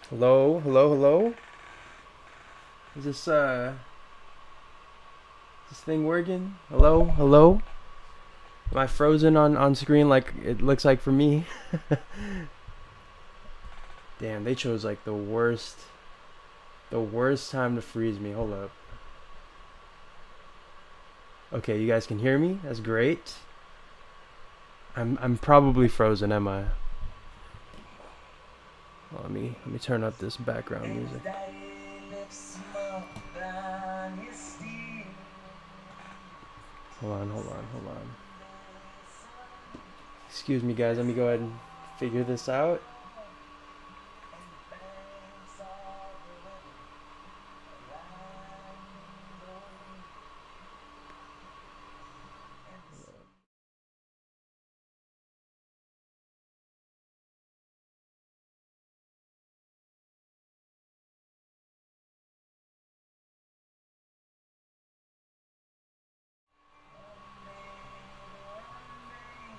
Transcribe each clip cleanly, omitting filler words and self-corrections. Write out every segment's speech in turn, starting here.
Hello, hello, hello. Is this thing working? Hello, hello. Am I frozen on screen like it looks like for me? Damn, they chose like the worst time to freeze me. Hold up. Okay, you guys can hear me. That's great. I'm probably frozen, am I? Well, let me turn up this background music. Hold on. Excuse me, guys. Let me go ahead and figure this out.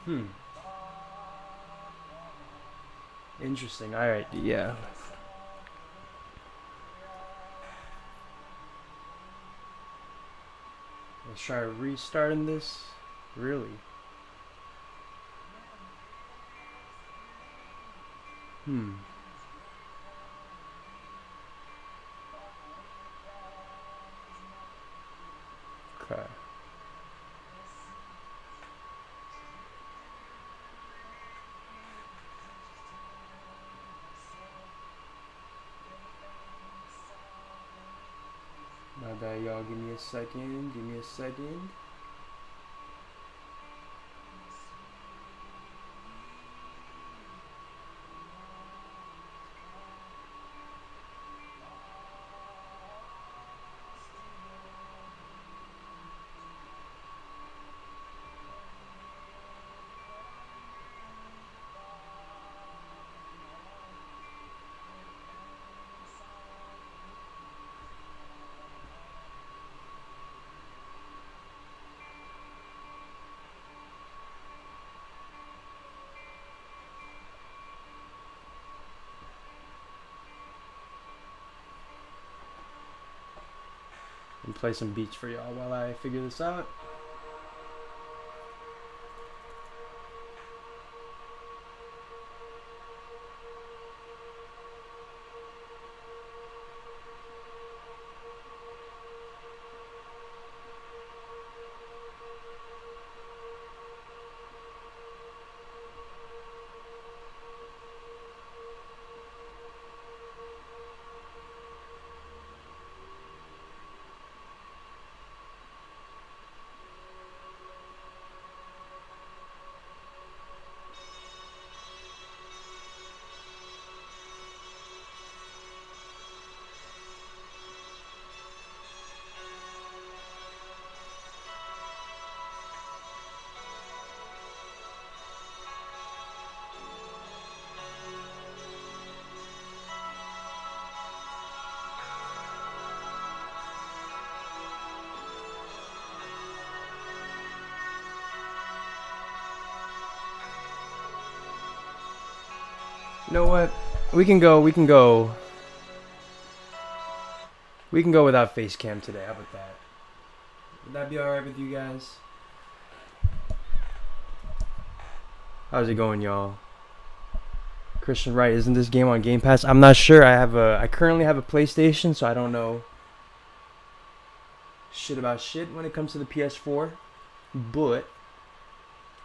Hmm. Interesting. All right. Yeah. Let's try restarting this. Really? Hmm. Okay. My bad, y'all. Give me a second. Give me a second. And play some beats for y'all while I figure this out. You know what? We can go. We can go. We can go without face cam today. How about that? Would that be all right with you guys? How's it going, y'all? Christian Wright, isn't this game on Game Pass? I'm not sure. I currently have a PlayStation, so I don't know shit about shit when it comes to the PS4. But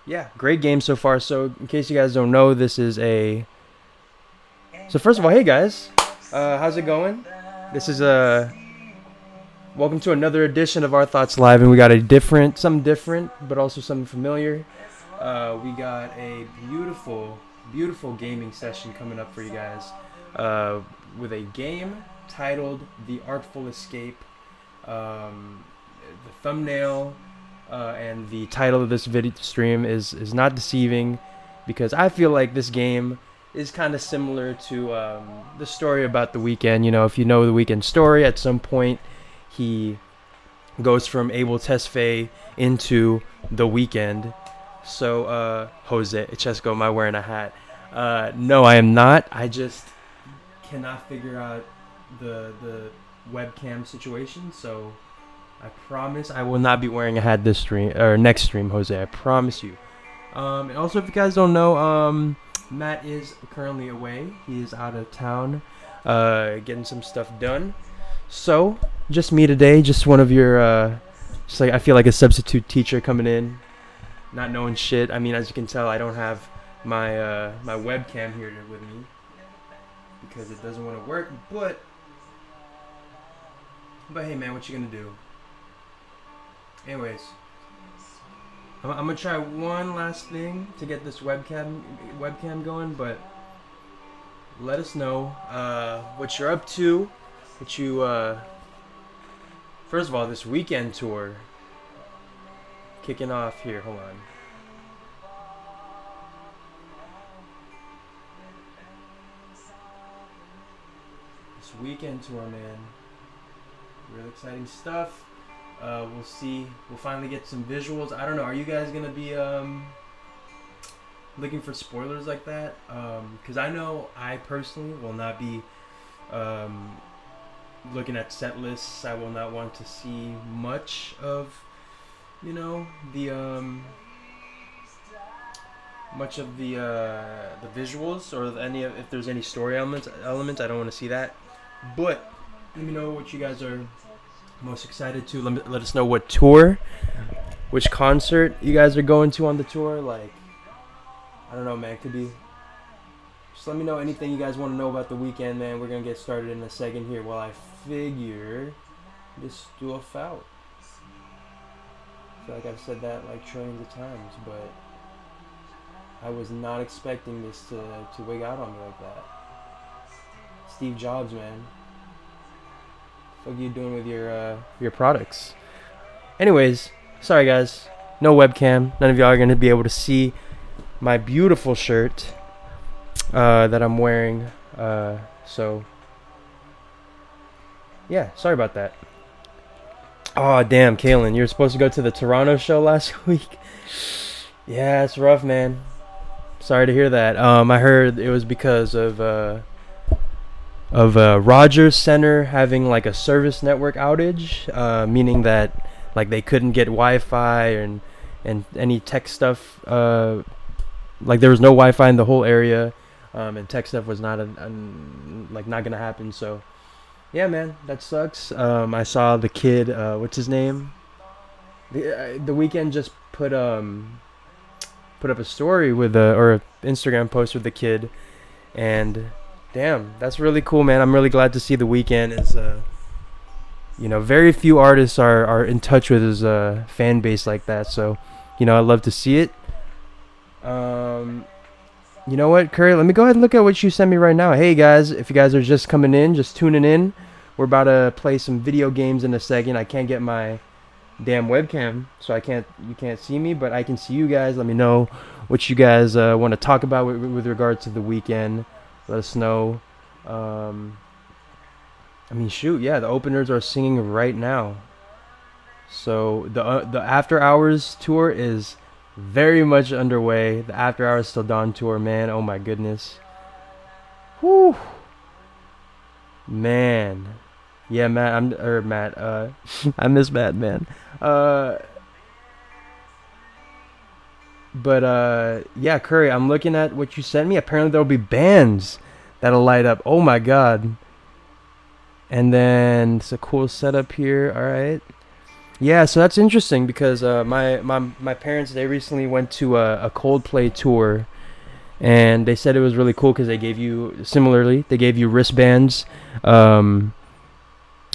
yeah, great game so far. So in case you guys don't know, this is a. So first of all, hey guys, how's it going? This is a. Welcome to another edition of Our Thoughts Live, and we got something different, but also something familiar. We got a beautiful, beautiful gaming session coming up for you guys, with a game titled The Artful Escape. The thumbnail and the title of this video stream is not deceiving, because I feel like this game is kind of similar to the story about the Weeknd. You know, if you know the Weeknd story, at some point he goes from Abel Tesfaye into the Weeknd. So Jose Chesco, am I wearing a hat? No, I am not. I just cannot figure out the webcam situation, so I promise I will not be wearing a hat this stream or next stream, Jose. I promise you. And also, if you guys don't know, Matt is currently away. He is out of town, getting some stuff done. So just me today, just one of your, just like I feel like a substitute teacher coming in, not knowing shit. I mean, as you can tell, I don't have my my webcam here with me because it doesn't want to work. But hey, man, what you gonna do? Anyways, I'm gonna try one last thing to get this webcam going, but let us know what you're up to. What you first of all, this weekend tour kicking off here. Hold on. This weekend tour, man. Real exciting stuff. We'll see. We'll finally get some visuals. I don't know. Are you guys gonna be looking for spoilers like that? Because I know I personally will not be looking at set lists. I will not want to see much of, you know, the much of the visuals or any if there's any story elements. I don't want to see that. But let me know what you guys are most excited to. Let us know what tour, which concert you guys are going to on the tour. Like, I don't know, man. It could be. Just let me know anything you guys want to know about the weekend, man. We're gonna get started in a second here. While I figure this stuff out. I feel like I've said that like trillions of times, but I was not expecting this to wig out on me like that. Steve Jobs, man. What are you doing with your products? Anyways, sorry guys, no webcam. None of y'all are gonna be able to see my beautiful shirt that I'm wearing. So yeah, sorry about that. Oh damn, Kalen, you were supposed to go to the Toronto show last week. Yeah, it's rough, man. Sorry to hear that. I heard it was because of Rogers Center having like a service network outage, meaning that like they couldn't get Wi-Fi and any tech stuff. Like there was no Wi-Fi in the whole area, and tech stuff was not not gonna happen. So yeah, man, that sucks. I saw the kid. What's his name? The Weeknd just put up a story with or an Instagram post with the kid, and damn, that's really cool, man. I'm really glad to see the Weeknd is, you know, very few artists are in touch with his fan base like that. So, you know, I love to see it. You know what, Curry? Let me go ahead and look at what you sent me right now. Hey guys, if you guys are just coming in, just tuning in, we're about to play some video games in a second. I can't get my damn webcam, so you can't see me, but I can see you guys. Let me know what you guys want to talk about with regard to the Weeknd. Let us know. I mean, shoot, yeah, the openers are singing right now. So the After Hours tour is very much underway. The After Hours Till Dawn tour, man. Oh my goodness. Whew. Man. Yeah, Matt. I miss Matt, man. But yeah, Curry, I'm looking at what you sent me. Apparently there'll be bands that'll light up. Oh my god. And then it's a cool setup here. All right. Yeah, so that's interesting because my parents, they recently went to a Coldplay tour, and they said it was really cool because they gave you wristbands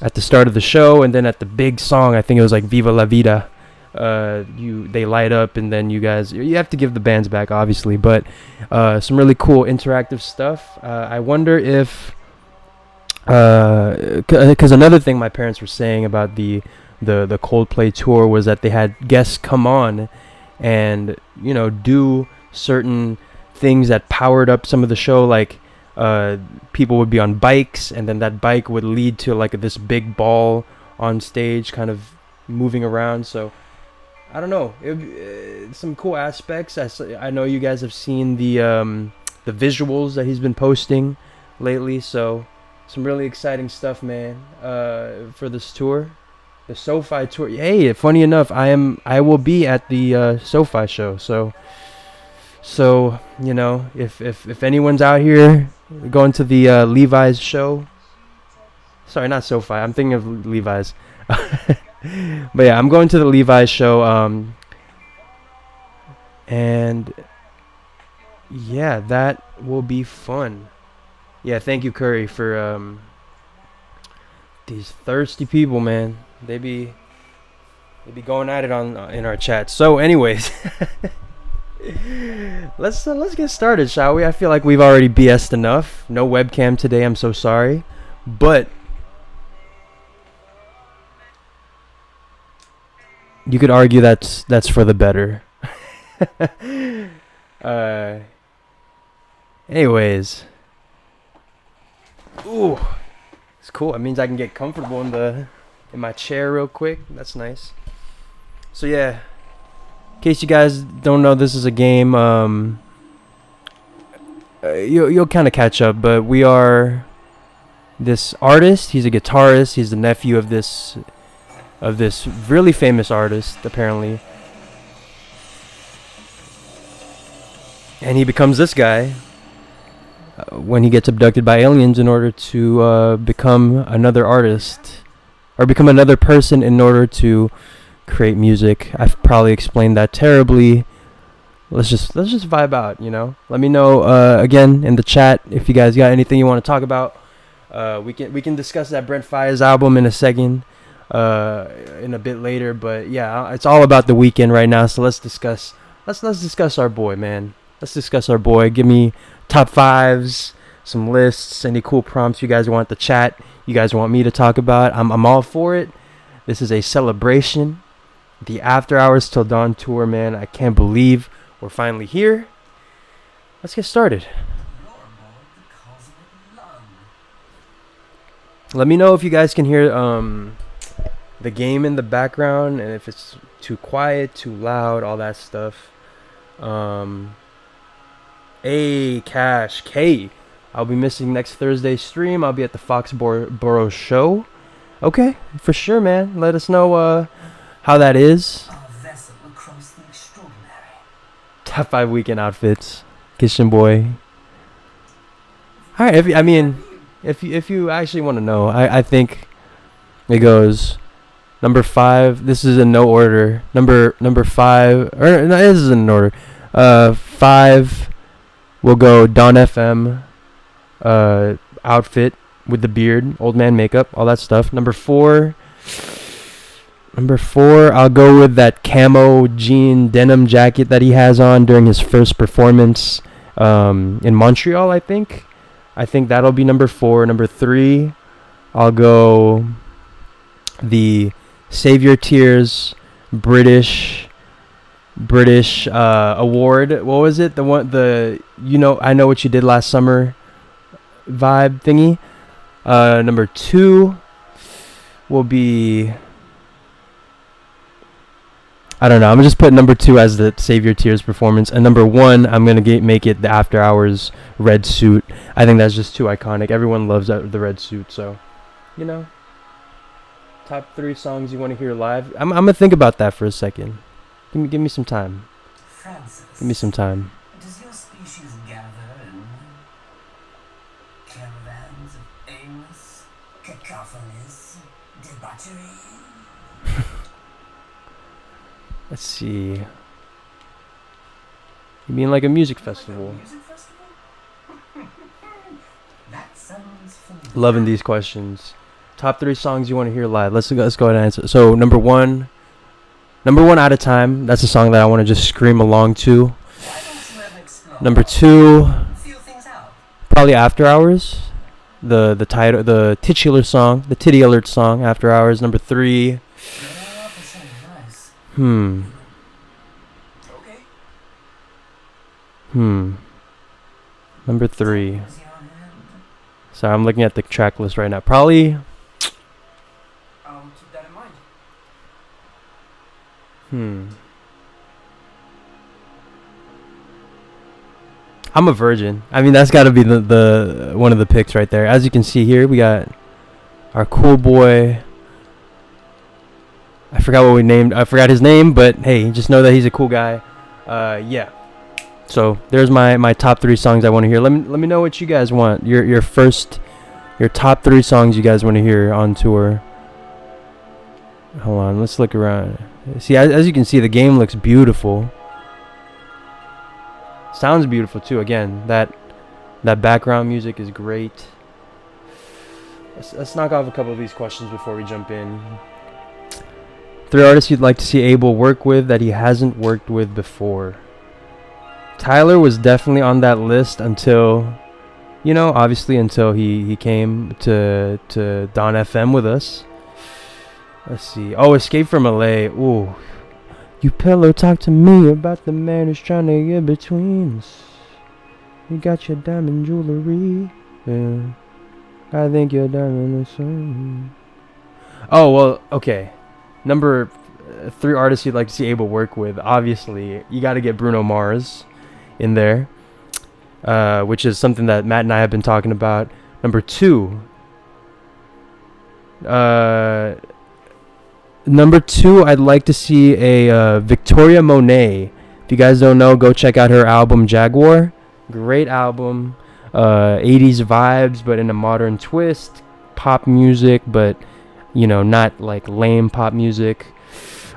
at the start of the show, and then at the big song, I think it was like Viva La Vida. They light up, and then you have to give the bands back, obviously, but some really cool interactive stuff. I wonder if because another thing my parents were saying about the Coldplay tour was that they had guests come on and, you know, do certain things that powered up some of the show, like people would be on bikes, and then that bike would lead to like this big ball on stage kind of moving around. So I don't know, some cool aspects. I know you guys have seen the visuals that he's been posting lately, so some really exciting stuff, man. For this tour, the SoFi tour. Hey, funny enough, I will be at the SoFi show. So you know, if anyone's out here going to the Levi's show, sorry, not SoFi. I'm thinking of Levi's. But yeah, I'm going to the Levi's show. And yeah, that will be fun. Yeah, thank you, Curry, for these thirsty people, man. They be going at it on in our chat. So, anyways, let's get started, shall we? I feel like we've already BS'd enough. No webcam today. I'm so sorry, but you could argue that's for the better. Anyways, ooh, it's cool. It means I can get comfortable in my chair real quick. That's nice. So yeah, in case you guys don't know, this is a game. You'll kind of catch up, but we are this artist. He's a guitarist. He's the nephew of this really famous artist, apparently. And he becomes this guy when he gets abducted by aliens in order to become another artist, or become another person in order to create music. I've probably explained that terribly. Let's just vibe out, you know. Let me know again in the chat if you guys got anything you want to talk about. We can discuss that Brent Faiyaz album in a second, in a bit later. But yeah, it's all about the Weeknd right now. So let's discuss our boy, man. Let's discuss our boy. Give me top fives, some lists, any cool prompts you guys want the chat, you guys want me to talk about. I'm all for it. This is a celebration. The After Hours Till Dawn tour, man. I can't believe we're finally here. Let's get started. Let me know if you guys can hear the game in the background, and if it's too quiet, too loud, all that stuff. Cash K. I'll be missing next Thursday's stream. I'll be at the Foxborough show. Okay, for sure, man. Let us know how that is. Top 5 weekend outfits. Kitchen boy. All right. If you actually want to know, I think it goes number 5. This is in no order. Number 5, or no, this is in order. 5 will go Dawn FM outfit with the beard, old man makeup, all that stuff. Number 4, I'll go with that camo jean denim jacket that he has on during his first performance in Montreal, I think. I think that'll be number 4. Number 3, I'll go the Save Your Tears British award. What was it? I Know What You Did Last Summer vibe thingy. Number 2 will be, I don't know. I'm gonna just put number 2 as the Save Your Tears performance, and number 1 I'm gonna make it the After Hours red suit. I think that's just too iconic. Everyone loves the red suit, so you know. Top 3 songs you want to hear live. I'm gonna think about that for a second. Give me some time. Francis, Give me some time. does your species gather in caravans of aimless, cacophonous debauchery? Let's see. You mean like a music festival? Music festival? That sounds familiar. Loving these questions. Top 3 songs you want to hear live. Let's go ahead and answer. So number one Out of Time. That's a song that I want to just scream along to. Why don't you ever explore? Number 2, Feel things out. probably After Hours. The title, the titular song, the titty alert song, After Hours. Number 3. You're off for something nice. Okay. Number 3. Is your hand? Sorry, I'm looking at the track list right now. Probably. I'll keep that in mind. I'm a virgin. I mean, that's got to be the one of the picks right there. As you can see here, we got our cool boy. I forgot what we named. I forgot his name, but hey, just know that he's a cool guy. Yeah. So there's my top 3 songs I want to hear. Let me know what you guys want. Your top 3 songs you guys want to hear on tour. Hold on, let's look around. See, as you can see, the game looks beautiful. Sounds beautiful too. Again, that background music is great. Let's knock off a couple of these questions before we jump in. 3 artists you'd like to see Abel work with that he hasn't worked with before. Tyler was definitely on that list until, obviously until he came to Don FM with us. Let's see. Oh, Escape from LA. Ooh. You pillow talk to me about the man who's trying to get between us. You got your diamond jewelry. Yeah. I think your diamond is so. Oh, well, okay. Number 3 artists you'd like to see Abel work with. Obviously, you got to get Bruno Mars in there, which is something that Matt and I have been talking about. Number 2, I'd like to see a Victoria Monet. If you guys don't know, go check out her album Jaguar. Great album, 80s vibes, but in a modern twist. Pop music, but not like lame pop music.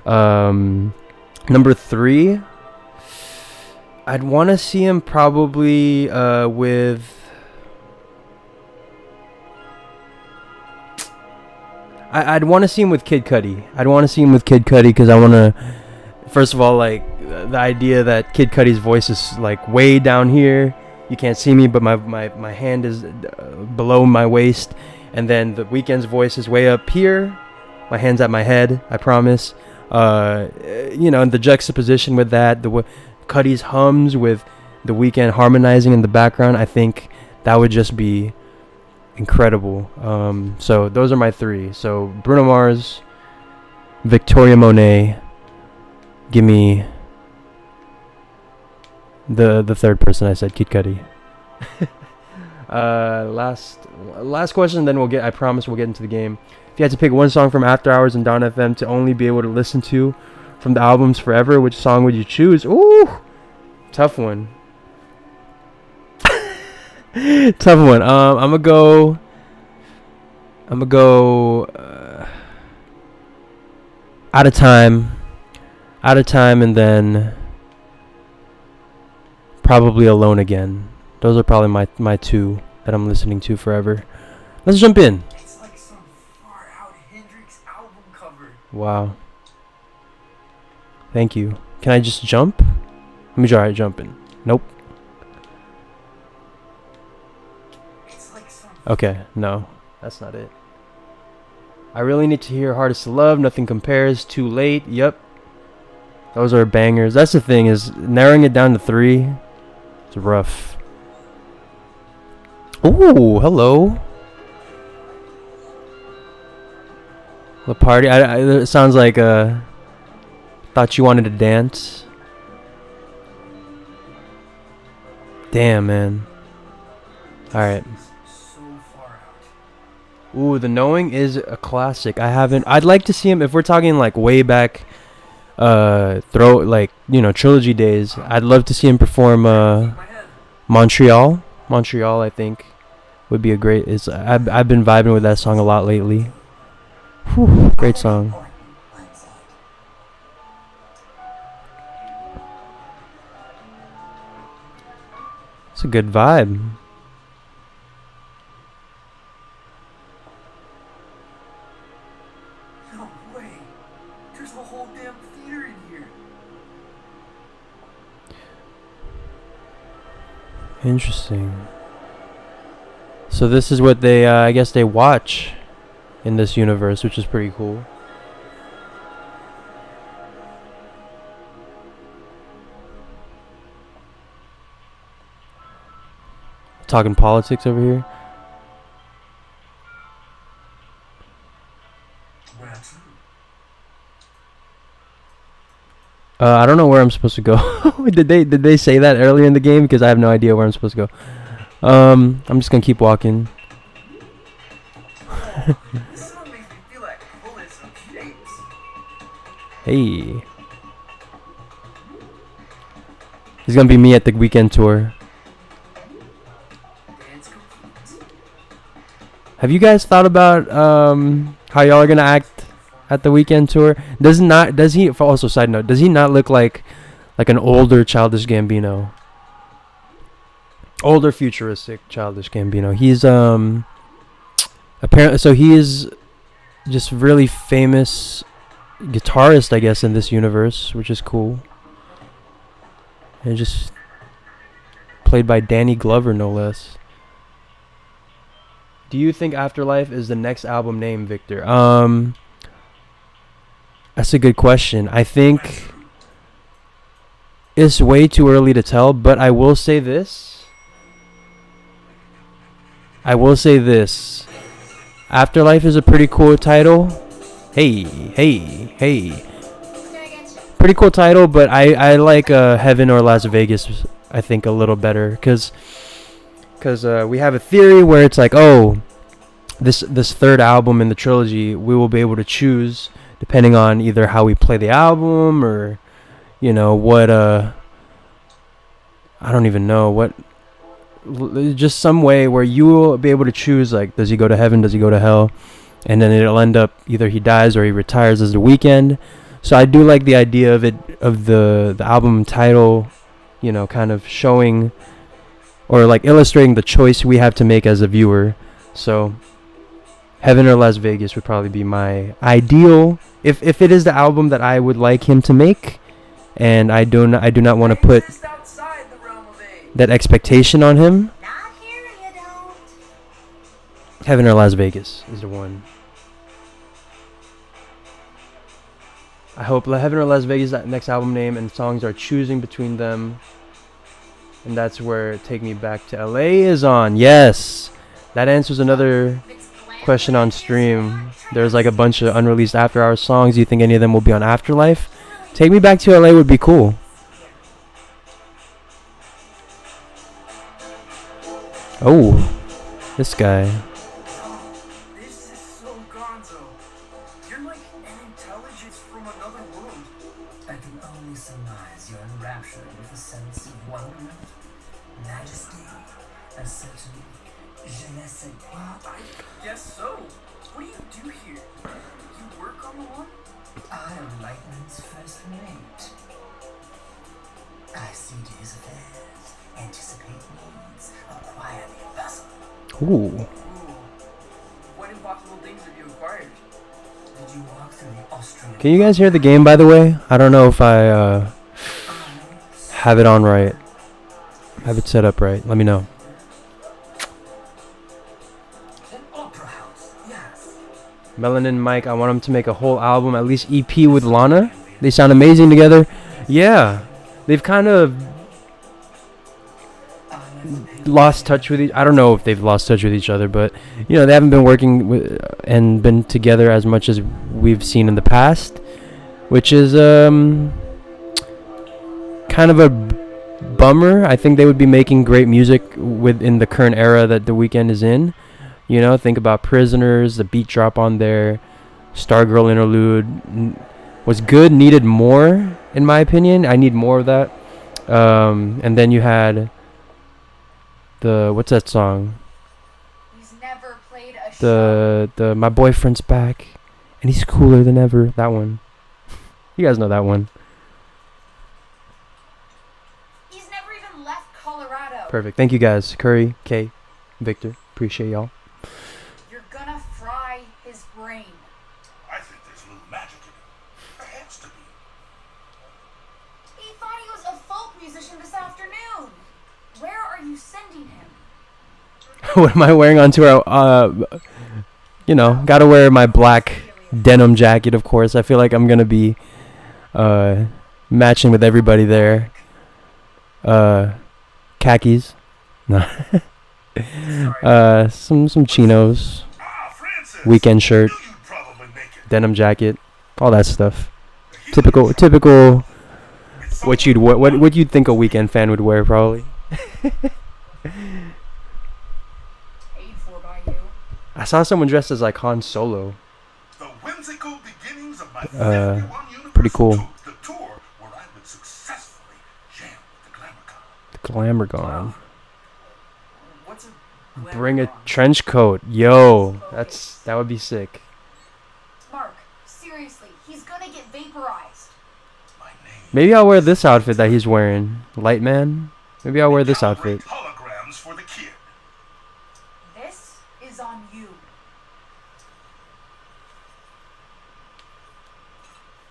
Number 3. I'd want to see him probably with. I'd want to see him with Kid Cudi. Because I want to. First of all, like the idea that Kid Cudi's voice is like way down here. You can't see me, but my hand is below my waist, and then the Weeknd's voice is way up here. My hand's at my head. I promise. And the juxtaposition with that, Cudi's hums with the Weeknd harmonizing in the background, I think that would just be incredible. So those are my 3. So Bruno Mars, Victoria Monet. Give me the 3rd person I said, Kid Cudi. Last question, then I promise we'll get into the game. If you had to pick one song from After Hours and Dawn FM to only be able to listen to from the albums forever, which song would you choose? Ooh, tough one. Tough one. I'm gonna go. Out of time, and then probably Alone Again. Those are probably my 2 that I'm listening to forever. Let's jump in. It's like some far out Hendrix album cover. Wow. Thank you. Can I just jump? Let me try jumping. Nope. It's like some. Okay, no, that's not it. I really need to hear Hardest to Love, Nothing Compares, Too Late. Yep. Those are bangers. That's the thing, is narrowing it down to 3. It's rough. Ooh, hello. The party. It sounds like thought you wanted to dance. Damn, man. All right. So far out. Ooh, The Knowing is a classic. I'd like to see him, if we're talking like way back, trilogy days. I'd love to see him perform Montreal. I think would be a great. I've been vibing with that song a lot lately. Whew, great song. It's a good vibe. No way. There's a whole damn theater in here. Interesting. So this is what they, I guess they watch in this universe, which is pretty cool. Talking politics over here. I don't know where I'm supposed to go. Did they say that earlier in the game? Because I have no idea where I'm supposed to go. I'm just gonna keep walking. This song makes me feel like bullets and shapes. Hey. It's gonna be me at the Weeknd tour. Dance complete. Have you guys thought about how y'all are gonna act at the Weeknd tour? Does he also side note, does he not look like an older Childish Gambino? Older futuristic Childish Gambino. He's apparently, so he is just really famous guitarist, I guess, in this universe, which is cool. And just played by Danny Glover, no less. Do you think Afterlife is the next album name, Victor? That's a good question. I think it's way too early to tell, but I will say this. Afterlife is a pretty cool title. Hey. Pretty cool title, but I like Heaven or Las Vegas, I think, a little better. Because we have a theory where it's like, oh, this third album in the trilogy, we will be able to choose depending on either how we play the album or, you know, what, I don't even know, what, just some way where you will be able to choose, like, does he go to heaven, does he go to hell? And then it'll end up either he dies or he retires as The Weeknd. So I do like the idea of the album title, you know, kind of showing or like illustrating the choice we have to make as a viewer. So Heaven or Las Vegas would probably be my ideal if it is the album that I would like him to make, and I do not want to put that expectation on him. Not here, you don't. Heaven or Las Vegas is the one. I hope Heaven or Las Vegas is that next album name, and songs are choosing between them. And that's where Take Me Back to LA is on. Yes! That answers another question on stream. There's like a bunch of unreleased After Hours songs. Do you think any of them will be on Afterlife? Take Me Back to LA would be cool. Oh, this guy. This is so gonzo. You're like an intelligence from another world. I can only surmise you're enraptured with a sense of wonderment, majesty, a certain je ne sais quoi. I guess so. What do you do here? You work on the one? I am Lightning's first mate. I see to his affairs, anticipate needs, acquire the impossible. Ooh. What impossible things have you acquired? Did you walk through the Austrian... Can you guys hear the game, by the way? I don't know if I have it on right. Have it set up right. Let me know. An opera house, yes. Melanin Mike, I want him to make a whole album, at least EP with Lana. They sound amazing together. Yeah. They've kind of lost touch with I don't know if they've lost touch with each other, but you know, they haven't been working with and been together as much as we've seen in the past, which is kind of a bummer. I think they would be making great music within the current era that The Weeknd is in. You know, think about Prisoners, the beat drop on there, Stargirl interlude was good, needed more in my opinion. I need more of that. And then you had what's that song? He's never played a show. The My Boyfriend's Back and He's Cooler Than Ever. That one. You guys know that one. He's never even left Colorado. Perfect. Thank you guys. Curry, Kay, Victor. Appreciate y'all. You're gonna fry his brain. I think there's a little magic in it. There has to be. He thought he was a folk musician this afternoon. Where are you sending him? What am I wearing on tour? You know, gotta wear my black denim jacket, of course. I feel like I'm gonna be matching with everybody there. Khakis. No. Some chinos, Francis, Weekend shirt, you'd probably make it. denim jacket, all that stuff. Typical what you'd think a Weeknd fan would wear probably. Paid for by you. I saw someone dressed as like Han Solo. The whimsical beginnings of my 51 universe Pretty cool. took the tour where I would successfully jam the GlamourCon. The Glamour. What's a Bring a Glamour-Con? trench coat. Yo, that would be sick. Mark, seriously, he's gonna get vaporized. My name Maybe I'll wear this outfit that he's wearing. Light man. Maybe I'll wear this outfit. Calibrate holograms for the kid. This is on you.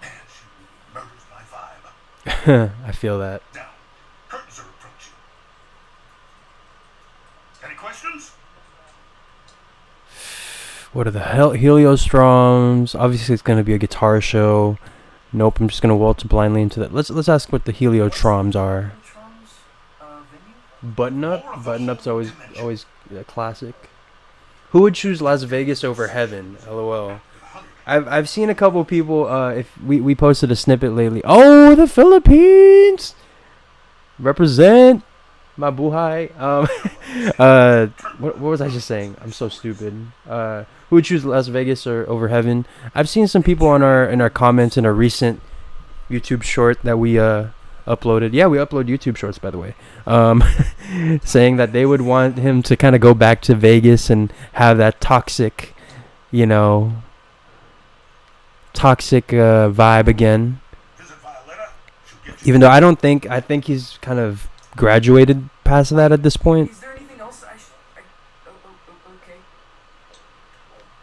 Man, she really murders my vibe. I feel that. Now, curtains are approaching. Any questions? What are the hell? Heliostroms. Obviously, it's gonna be a guitar show. Nope, I'm just gonna waltz blindly into that. Let's ask what the heliotroms are. Trum's, venue? Button up. Button up's always a classic. Who would choose Las Vegas over heaven? LOL. I've seen a couple people. If we posted a snippet lately. Oh, the Philippines represent my buhay. What was I just saying? I'm so stupid. Who would choose Las Vegas or over heaven? I've seen some people in our comments in a recent YouTube short that we uploaded. Yeah, we upload YouTube shorts, by the way. Saying that they would want him to kind of go back to Vegas and have that toxic, vibe again. Visit Violetta. She'll get you. Even though I think he's kind of graduated past that at this point. Is there anything else okay.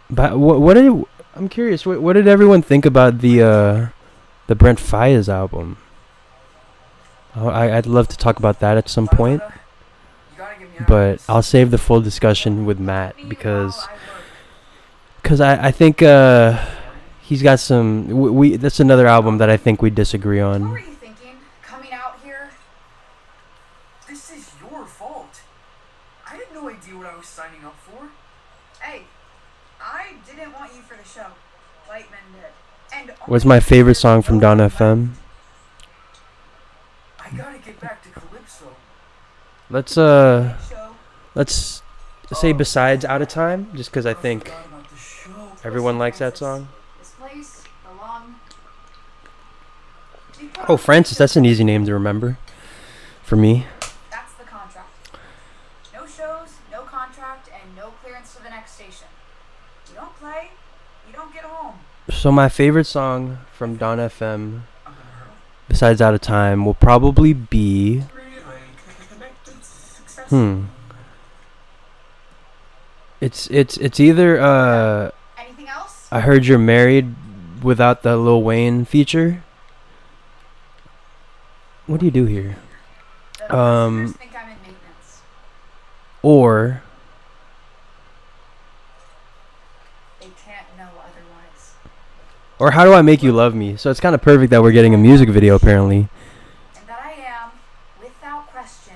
But I'm curious. What did everyone think about the Brent Faiyaz album? I'd love to talk about that at some point, Violetta, you gotta get me out but of this. I'll save the full discussion with Matt because Meanwhile, I work. I think he's got some. That's another album that I think we disagree What on. were you thinking? Coming out here? This is your fault. I had no idea what I was signing up for. Hey, I didn't want you for the show. Lightman did. And What's my favorite song from Don FM? I gotta get back to Calypso. Let's show. say besides Out of Time, just because I think forgot about the show. everyone likes that song. This place, the long. Oh, Francis, that's an easy name to remember for me. That's the contract. No shows, no contract, and no clearance to the next station. You don't play, you don't get home. So my favorite song from Don FM, besides Out of Time, will probably be It's either Anything else? I Heard You're Married without the Lil Wayne feature. What do you do here? The Um, listeners think I'm in maintenance. Or They can't know otherwise. How Do I Make You Love Me? So it's kind of perfect that we're getting a music video apparently. And that I am, without question,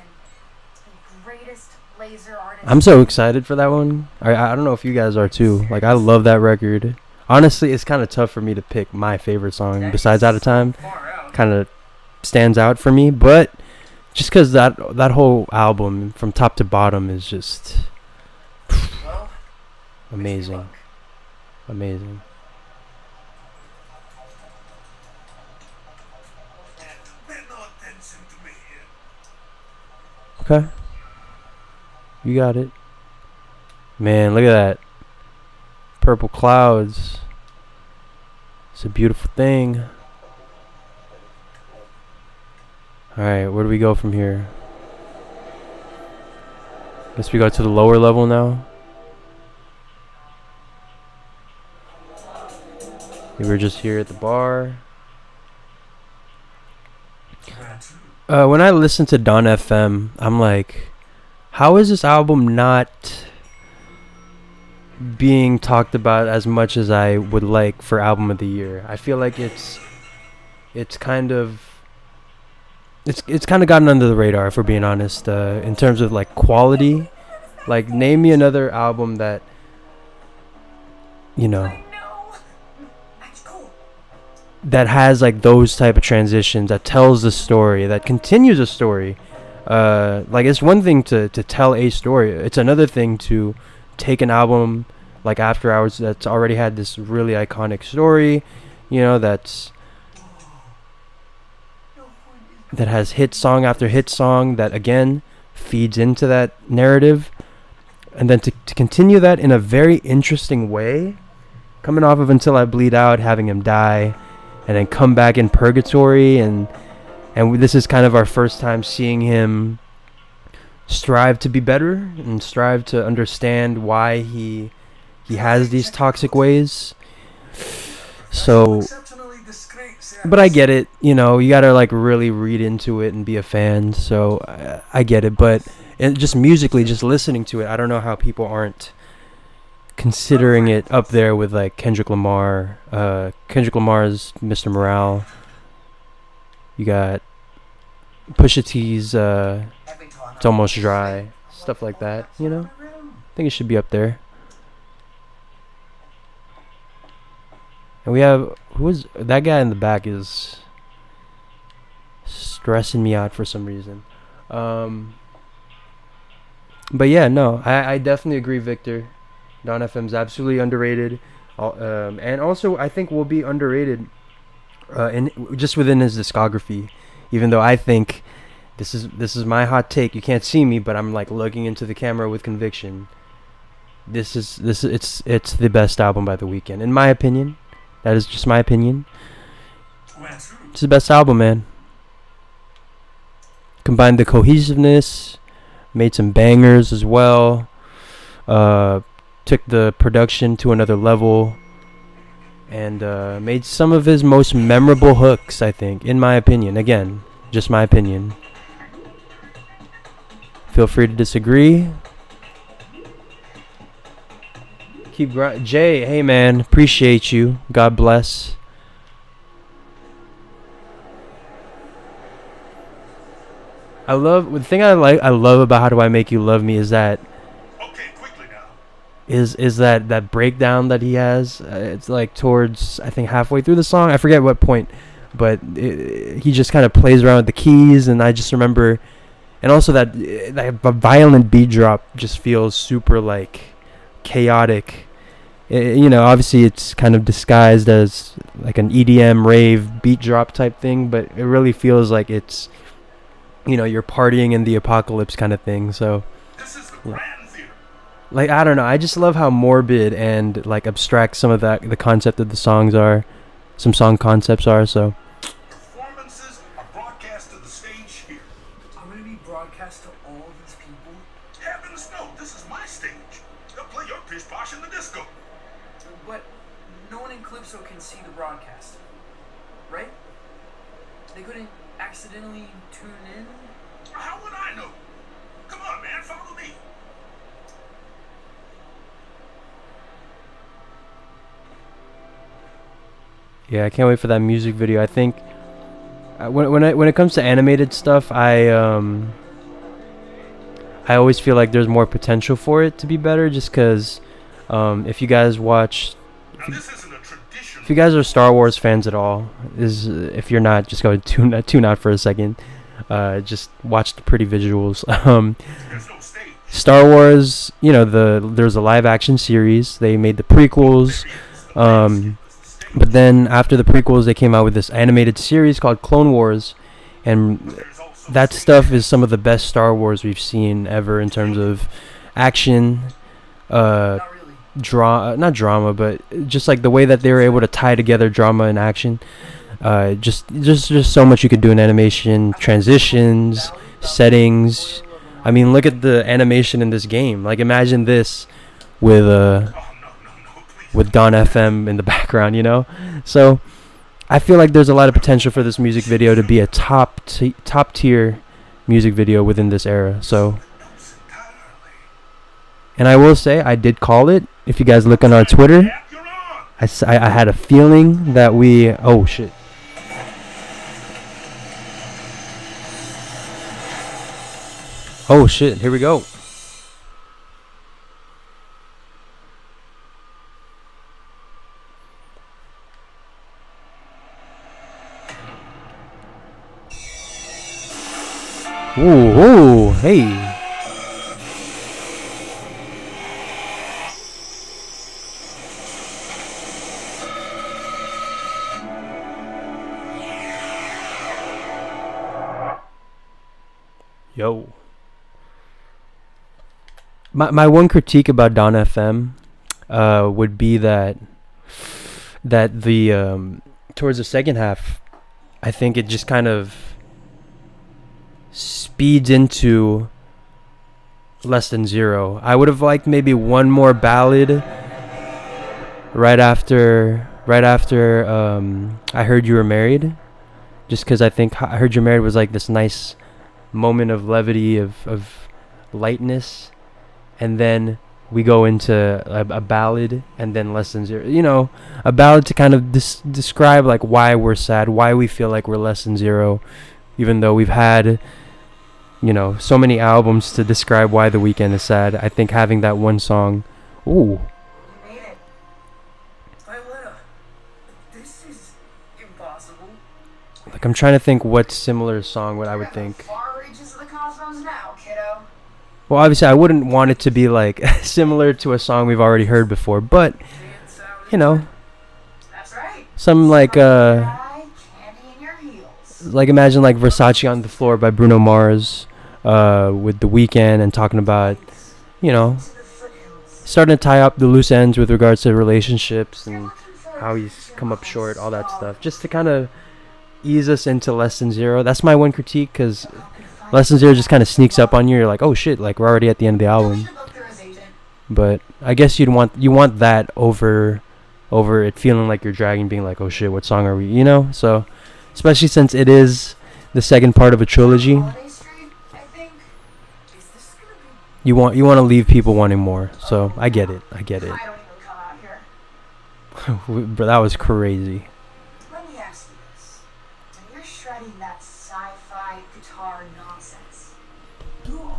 the greatest laser artist. I'm so excited for that one. I don't know if you guys are too. Like, I love that record. Honestly, it's kind of tough for me to pick my favorite song besides Out of Time. Far out. Kind of stands out for me, but just because that whole album from top to bottom is just Well, amazing. Amazing. Pay no attention to me. Okay. You got it. Man, look at that. Purple clouds. It's a beautiful thing. Alright, where do we go from here? Guess we go to the lower level now. We were just here at the bar. When I listen to Don FM, I'm like, how is this album not being talked about as much as I would like for album of the year? I feel like it's kind of gotten under the radar, if we're being honest, in terms of like quality. Like, name me another album that, I know. That's cool. that has like those type of transitions, that tells the story, that continues a story. Like it's one thing to tell a story. It's another thing to take an album like After Hours that's already had this really iconic story, you know, that has hit song after hit song that again feeds into that narrative, and then to continue that in a very interesting way, coming off of Until I Bleed Out, having him die, and then come back in Purgatory, and this is kind of our first time seeing him strive to be better and strive to understand why he has these toxic ways. So, but I get it, you know, you gotta like really read into it and be a fan, so I get it, but just musically, just listening to it, I don't know how people aren't considering it up there with like Kendrick Lamar's Mr. Morale. You got Pusha T's It's Almost Dry, stuff like that, you know. I think it should be up there. And we have, who is that guy in the back is stressing me out for some reason. But yeah, no, I definitely agree, Victor. Don FM's absolutely underrated, and also I think will be underrated in just within his discography. Even though I think this is my hot take. You can't see me, but I'm like looking into the camera with conviction. It's the best album by The Weeknd, in my opinion. That is just my opinion. It's the best album, man. Combined the cohesiveness, made some bangers as well. Took the production to another level, and made some of his most memorable hooks, I think, in my opinion. Again, just my opinion. Feel free to disagree. Jay, hey man, appreciate you. God bless. The thing I love about How Do I Make You Love Me is that is that breakdown that he has. It's like towards, I think, halfway through the song. I forget what point, but he just kind of plays around with the keys, and I just remember, and also that violent beat drop just feels super like chaotic. You know, obviously it's kind of disguised as like an EDM rave beat drop type thing, but it really feels like it's, you know, you're partying in the apocalypse kind of thing. So like, I don't know, I just love how morbid and like abstract some of the concept of the songs are, some song concepts are. So Performances are broadcast to the stage here. I'm gonna be broadcast to all these people. Heavens no, this is my stage. They'll play your pish posh in the disco. But no one in Calypso can see the broadcast, right? They couldn't accidentally tune in. How would I know? Come on, man, follow me. yeah, I can't wait for that music video. I think when it comes to animated stuff, I always feel like there's more potential for it to be better, just because if you guys watch, if you guys are Star Wars fans at all, if you're not, just go tune out for a second. Just watch the pretty visuals. Star Wars, you know, there's a live action series. They made the prequels, but then after the prequels, they came out with this animated series called Clone Wars, and that stuff is some of the best Star Wars we've seen ever in terms of action, Not really. not drama, but just like the way that they were able to tie together drama and action. Just so much you could do in animation, transitions, settings. I mean, look at the animation in this game. Like, imagine this with Don FM in the background, you know? So I feel like there's a lot of potential for this music video to be a top tier music video within this era. So, and I will say, I did call it. If you guys look on our Twitter, I had a feeling that oh shit. Oh shit, here we go. Ooh, hey. Yo. My one critique about Don FM would be that the towards the second half, I think it just kind of speeds into Less Than Zero. I would have liked maybe one more ballad right after I Heard You Were Married, just because I think I Heard You Were Married was like this nice moment of levity, of lightness, and then we go into a ballad, and then Less Than Zero, you know, a ballad to kind of describe like why we're sad, why we feel like we're less than zero, even though we've had, you know, so many albums to describe why The Weeknd is sad. I think having that one song, ooh. You made it. Violetta, this is impossible. Like, I'm trying to think what similar song what I would think. Far reaches of the cosmos now, kiddo. Well, obviously, I wouldn't want it to be like similar to a song we've already heard before, but you know, That's right. some like Candy in your heels. like imagine like Versace on the Floor by Bruno Mars, with The Weeknd, and talking about, you know, To the foothills. starting to tie up the loose ends with regards to relationships and how he's come up short, all that stuff, just to kind of ease us into Less Than Zero. That's my one critique, because Less Than Zero just kind of sneaks up on you. You're like, oh shit, like we're already at the end of the album. But I guess you want that over it feeling like you're dragging, being like, oh shit, what song are we, you know? So especially since it is the second part of a trilogy, Holiday Street, I think. Is this gonna be? you want to leave people wanting more. So I get it. I don't even come out here. But that was crazy. Let me ask you this. When you're shredding that sci-fi guitar nonsense, who are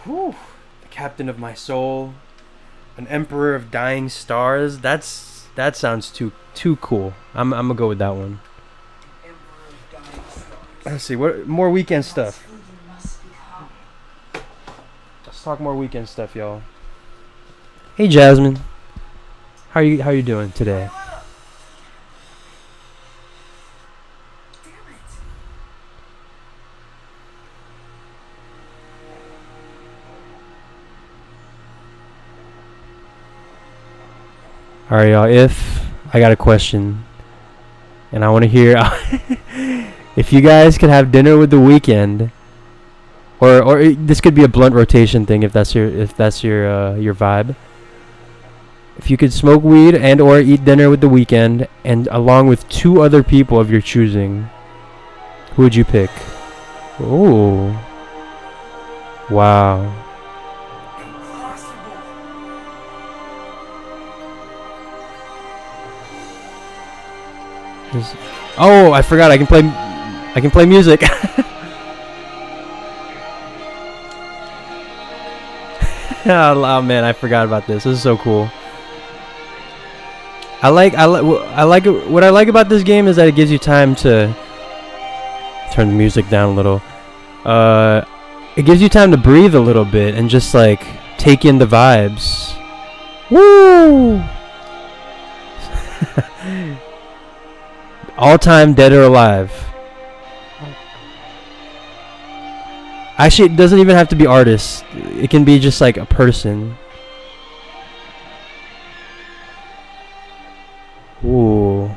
you? Whew. The captain of my soul, an emperor of dying stars. That sounds too cool. I'm gonna go with that one. Emperor of Dying Stars. Let's see, what more Weekend stuff. Who you must become. Let's talk more Weekend stuff, y'all. Hey Jasmine, how you doing today? Damn it. All right, y'all. If I got a question, and I want to hear if you guys could have dinner with The Weeknd, or this could be a blunt rotation thing if that's your vibe. If you could smoke weed and or eat dinner with The Weeknd, and along with two other people of your choosing, who would you pick? Oh, wow. Impossible. Oh, I forgot. I can play music. Oh man, I forgot about this. This is so cool. What I like about this game is that it gives you time to turn the music down a little. It gives you time to breathe a little bit and just like take in the vibes. Woo! All time Dead or Alive. Actually, it doesn't even have to be artists. It can be just like a person. Ooh.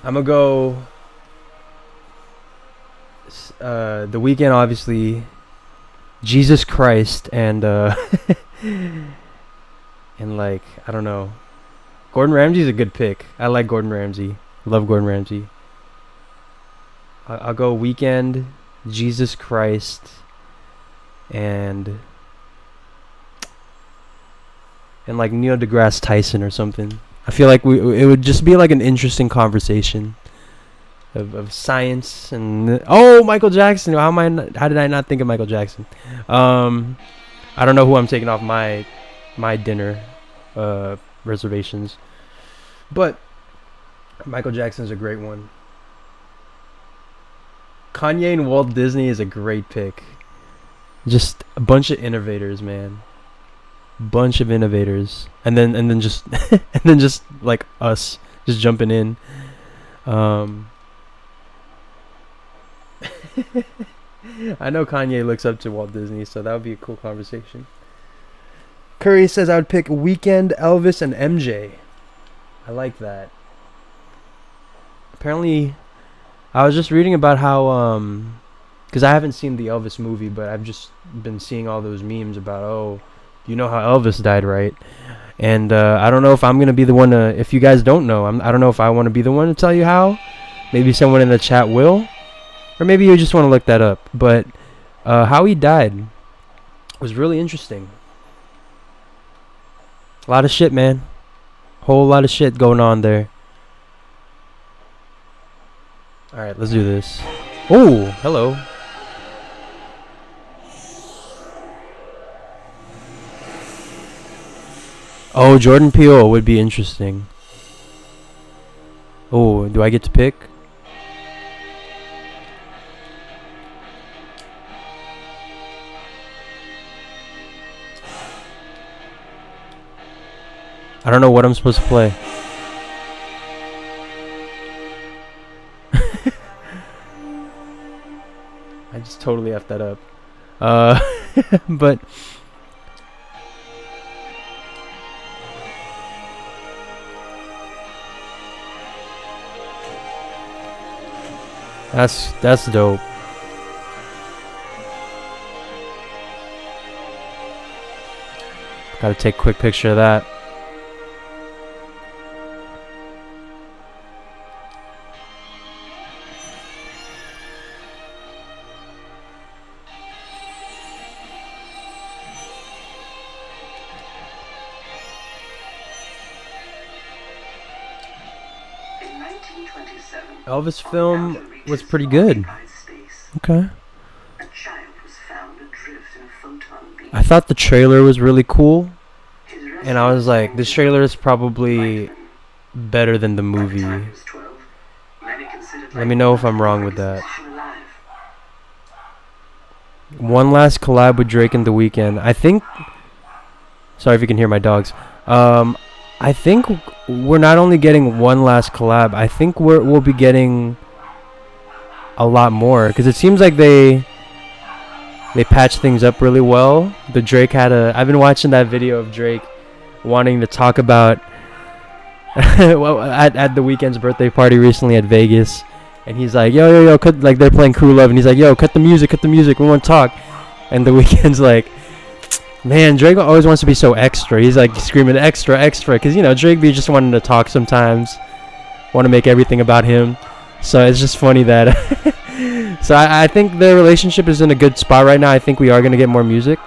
I'm gonna go The Weeknd, obviously, Jesus Christ, and and like, I don't know, Gordon Ramsay's a good pick. I like Gordon Ramsay. Love Gordon Ramsay. I'll go Weeknd, Jesus Christ, and like Neil deGrasse Tyson or something. I feel like it would just be like an interesting conversation of science and Michael Jackson. How did I not think of Michael Jackson? I don't know who I'm taking off my dinner reservations, but Michael Jackson's a great one. Kanye and Walt Disney is a great pick. Just a bunch of innovators, man. Bunch of innovators, and then just and then just like us, just jumping in. I know Kanye looks up to Walt Disney, so that would be a cool conversation. Curry says I would pick Weeknd, Elvis, and MJ. I like that. Apparently, I was just reading about how because I haven't seen the Elvis movie, but I've just been seeing all those memes about, oh, you know how Elvis died, right? And I don't know if I'm gonna be the one to. If you guys don't know, I don't know if I want to be the one to tell you how. Maybe someone in the chat will, or maybe you just want to look that up. But how he died was really interesting. A lot of shit, man. Whole lot of shit going on there. All right, let's do this. Oh, hello. Oh, Jordan Peele would be interesting. Oh, do I get to pick? I don't know what I'm supposed to play. I just totally effed that up. But that's dope. Gotta take a quick picture of that. Elvis film was pretty good. Okay. I thought the trailer was really cool, and I was like, this trailer is probably better than the movie. Let me know if I'm wrong with that. One last collab with Drake and The Weeknd. I think. Sorry if you can hear my dogs. I think we're not only getting one last collab. I think we'll be getting a lot more, because it seems like they patched things up really well. The Drake had I've been watching that video of Drake wanting to talk about well, at The Weeknd's birthday party recently at Vegas, and he's like, yo, cut, like they're playing Crew Love, and he's like, yo, cut the music, we want to talk. And The Weeknd's like, man, Drake always wants to be so extra. He's like screaming extra, because, you know, Drake be just wanting to talk sometimes, want to make everything about him. So it's just funny that so I think the relationship is in a good spot right now. I think we are going to get more music.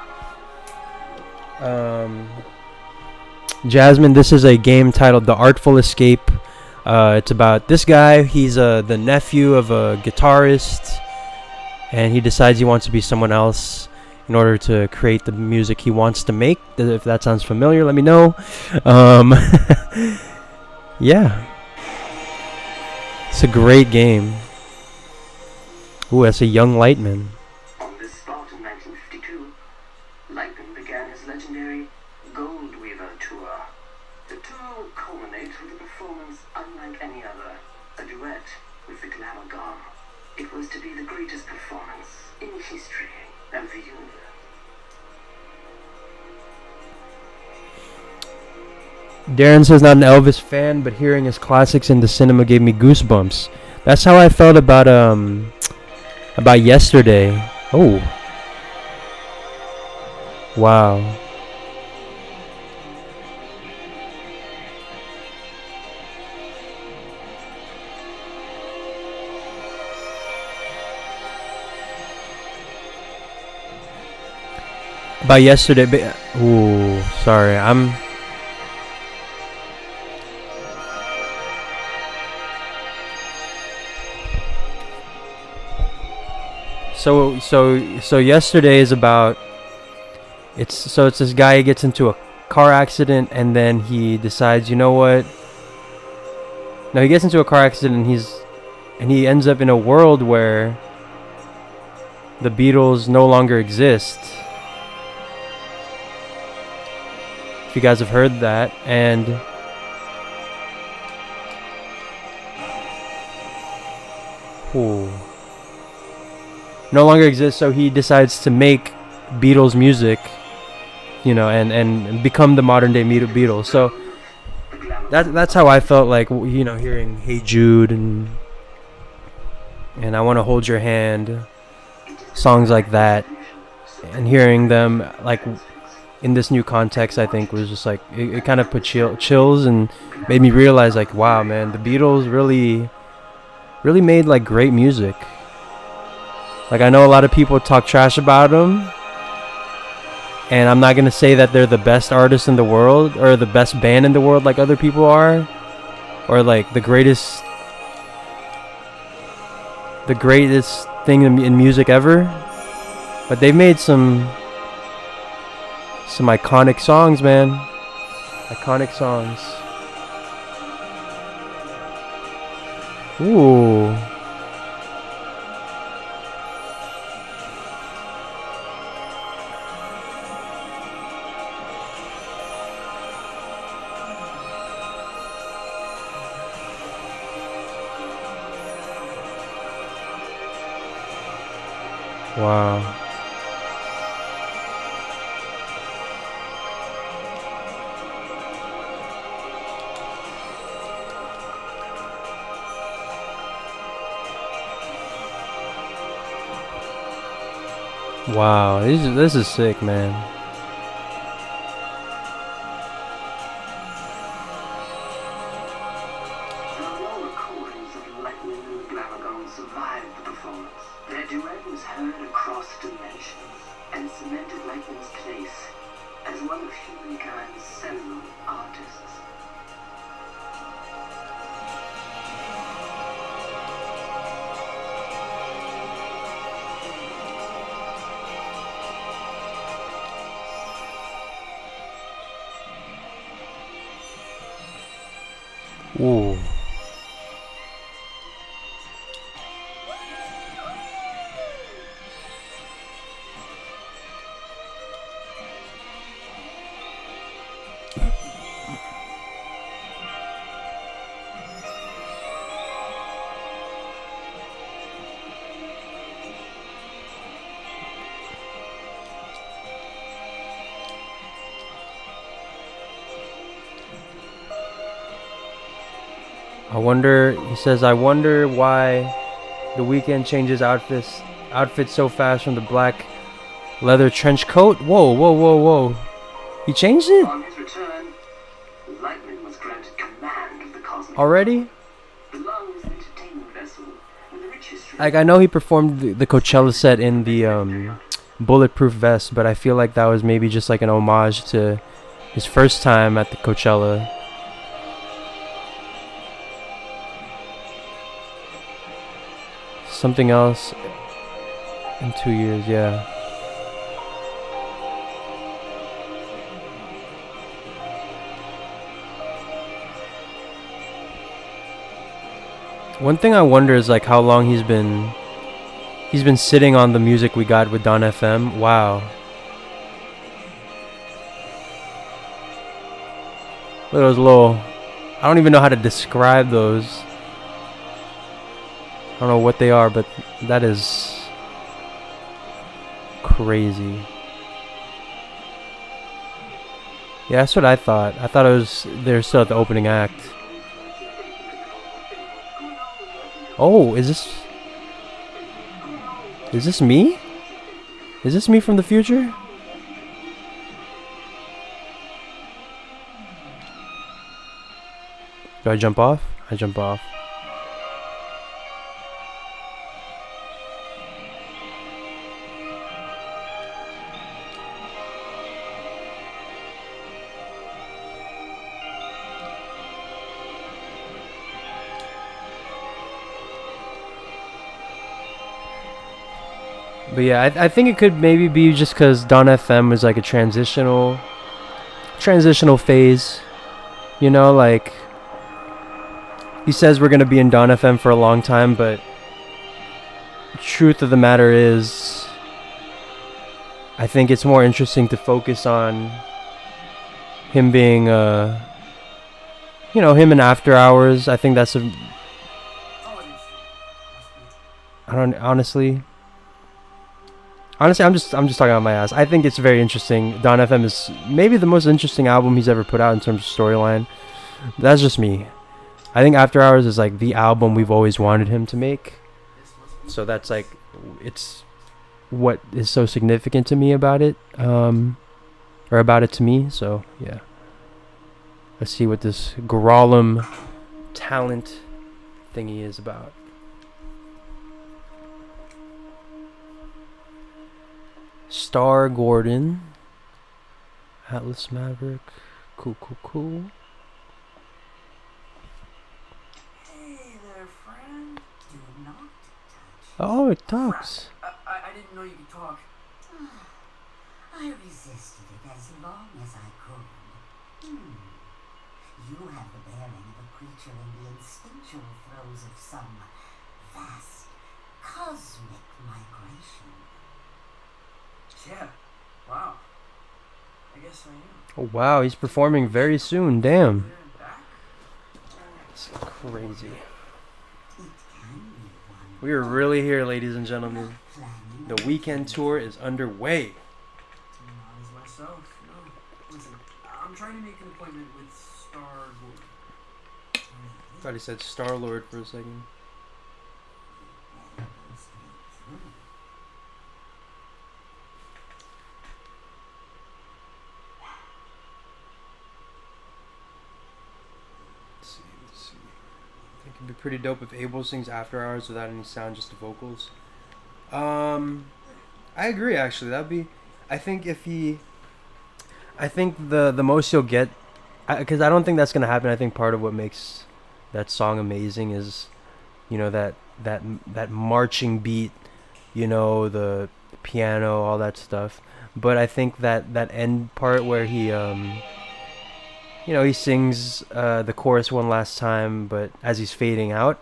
Jasmine, this is a game titled The Artful Escape. It's about this guy. He's the nephew of a guitarist, and he decides he wants to be someone else in order to create the music he wants to make. If that sounds familiar, let me know. Yeah. It's a great game. Ooh, that's a young Lightman. On this spot in 1952, Lightman began his legendary Gold Weaver tour. The tour would culminate with a performance unlike any other, a duet with the Glamour Gone. It was to be the greatest performance in history of the universe. Darren says not an Elvis fan, but hearing his classics in the cinema gave me goosebumps. That's how I felt about Yesterday. Oh. Wow. By Yesterday, ooh, sorry, So Yesterday is about, it's this guy, he gets into a car accident, and then he decides, you know what, No, he gets into a car accident and he ends up in a world where the Beatles no longer exist. If you guys have heard that, and no longer exists, so he decides to make Beatles music, you know, and become the modern day Beatles. So that's how I felt like, you know, hearing Hey Jude and I Want to Hold Your Hand, songs like that, and hearing them like in this new context, I think was just like it kind of put chills and made me realize like, wow, man, the Beatles really made like great music. Like, I know a lot of people talk trash about them, and I'm not gonna say that they're the best artists in the world or the best band in the world like other people are, or like the greatest thing in music ever. But they've made some iconic songs, man. Iconic songs. Ooh. Wow. Wow, this is sick, man. There are no recordings of Lightning and Glamagone survived the performance. Their duet was heard across dimensions and cemented Lightning's place as one of humankind's seminal artists. Ooh. He says, I wonder why the Weeknd changes outfits so fast from the black leather trench coat. Whoa. He changed it? On his return, Lightning was granted command of the cosmic. Already? The longest entertainment vessel with a rich history. Like, I know he performed the Coachella set in the bulletproof vest, but I feel like that was maybe just like an homage to his first time at the Coachella. Something else in 2 years, yeah. One thing I wonder is like how long he's been sitting on the music we got with Don FM. Wow. Look at those little, I don't even know how to describe those. I don't know what they are, but that is crazy. Yeah, that's what I thought. I thought they're still at the opening act. Oh, is this me? Is this me from the future? Do I jump off? I jump off. But yeah, I think it could maybe be just because Don FM was like a transitional phase, you know, like he says we're gonna be in Dawn FM for a long time, but truth of the matter is, I think it's more interesting to focus on him being, him in After Hours. I think that's a. I don't honestly. Honestly, I'm just talking about my ass. I think it's very interesting. Dawn FM is maybe the most interesting album he's ever put out in terms of storyline. That's just me. I think After Hours is like the album we've always wanted him to make. So that's like, it's what is so significant to me about it, or about it to me. So yeah, let's see what this Grolum talent thingy is about. Star Gordon, Atlas Maverick, cool. Hey there, friend. Do not touch. Oh, it talks. I didn't know you could talk. I resisted it as long as I could. You have the bearing of a creature in the instinctual throes of some vast cosmic migration. Yeah. Wow. I guess I am. Oh wow, he's performing very soon. Damn. There and back? It's crazy. It can be one. We are really here, ladies and gentlemen. Planning The Weeknd tour is underway. Not as myself, no. Listen, I'm trying to make an appointment with Star Lord. I thought he said Star Lord for a second. better go straight through. Let's see. I think it'd be pretty dope if Abel sings After Hours without any sound, just the vocals. I agree actually. That'd be. I think if he. I think the most you'll get, because I don't think that's gonna happen. I think part of what makes that song amazing is, that marching beat, the piano, all that stuff. But I think that end part where he he sings the chorus one last time, but as he's fading out,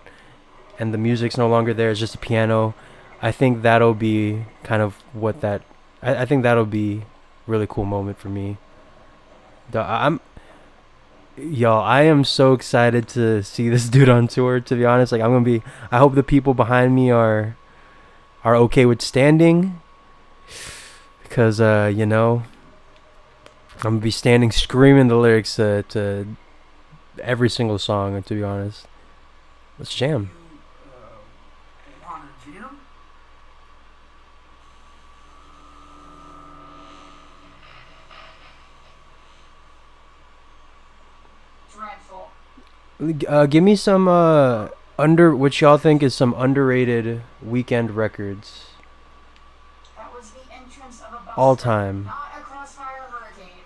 and the music's no longer there, it's just a piano. I think that'll be kind of what that. I think that'll be really cool moment for me. I am so excited to see this dude on tour. To be honest, like I hope the people behind me are okay with standing, because I'm gonna be standing screaming the lyrics to every single song. To be honest, let's jam. You, wanna jam? Dreadful. Give me some what y'all think is some underrated Weeknd records That was the entrance of a bus. all time. Not a crossfire hurricane.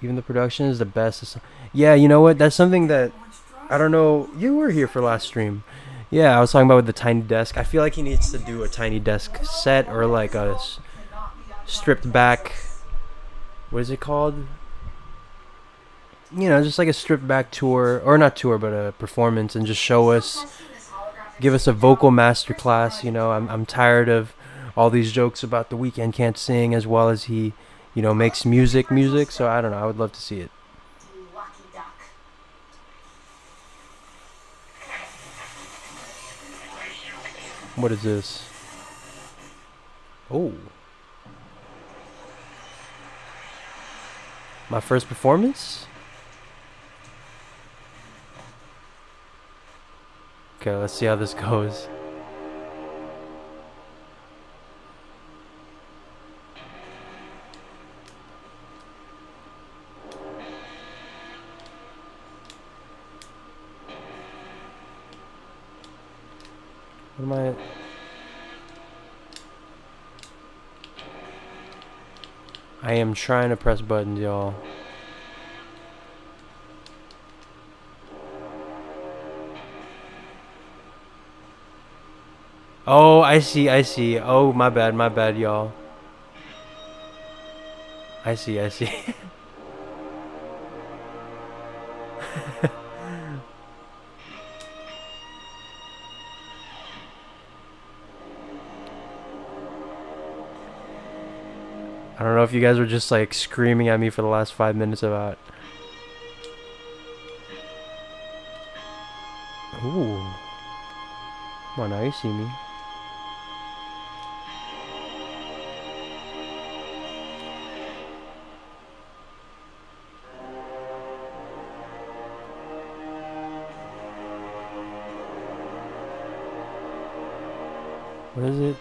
Even the production is the best. Yeah, you know what? That's something that I don't know. You were here for last stream. Yeah, I was talking about with the tiny desk. I feel like he needs to do a tiny desk set, or like a stripped back. What is it called? Just like a stripped back tour, or not tour, but a performance, and just show us, give us a vocal masterclass. I'm tired of all these jokes about the Weeknd can't sing as well as he, makes music. So I don't know. I would love to see it. You lucky duck. What is this? Oh. My first performance? Okay, let's see how this goes. What am I? I am trying to press buttons, y'all. Oh, I see. Oh, my bad, y'all. I see. I don't know if you guys were just like screaming at me for the last 5 minutes about. Ooh. Come on now, you see me. What is it?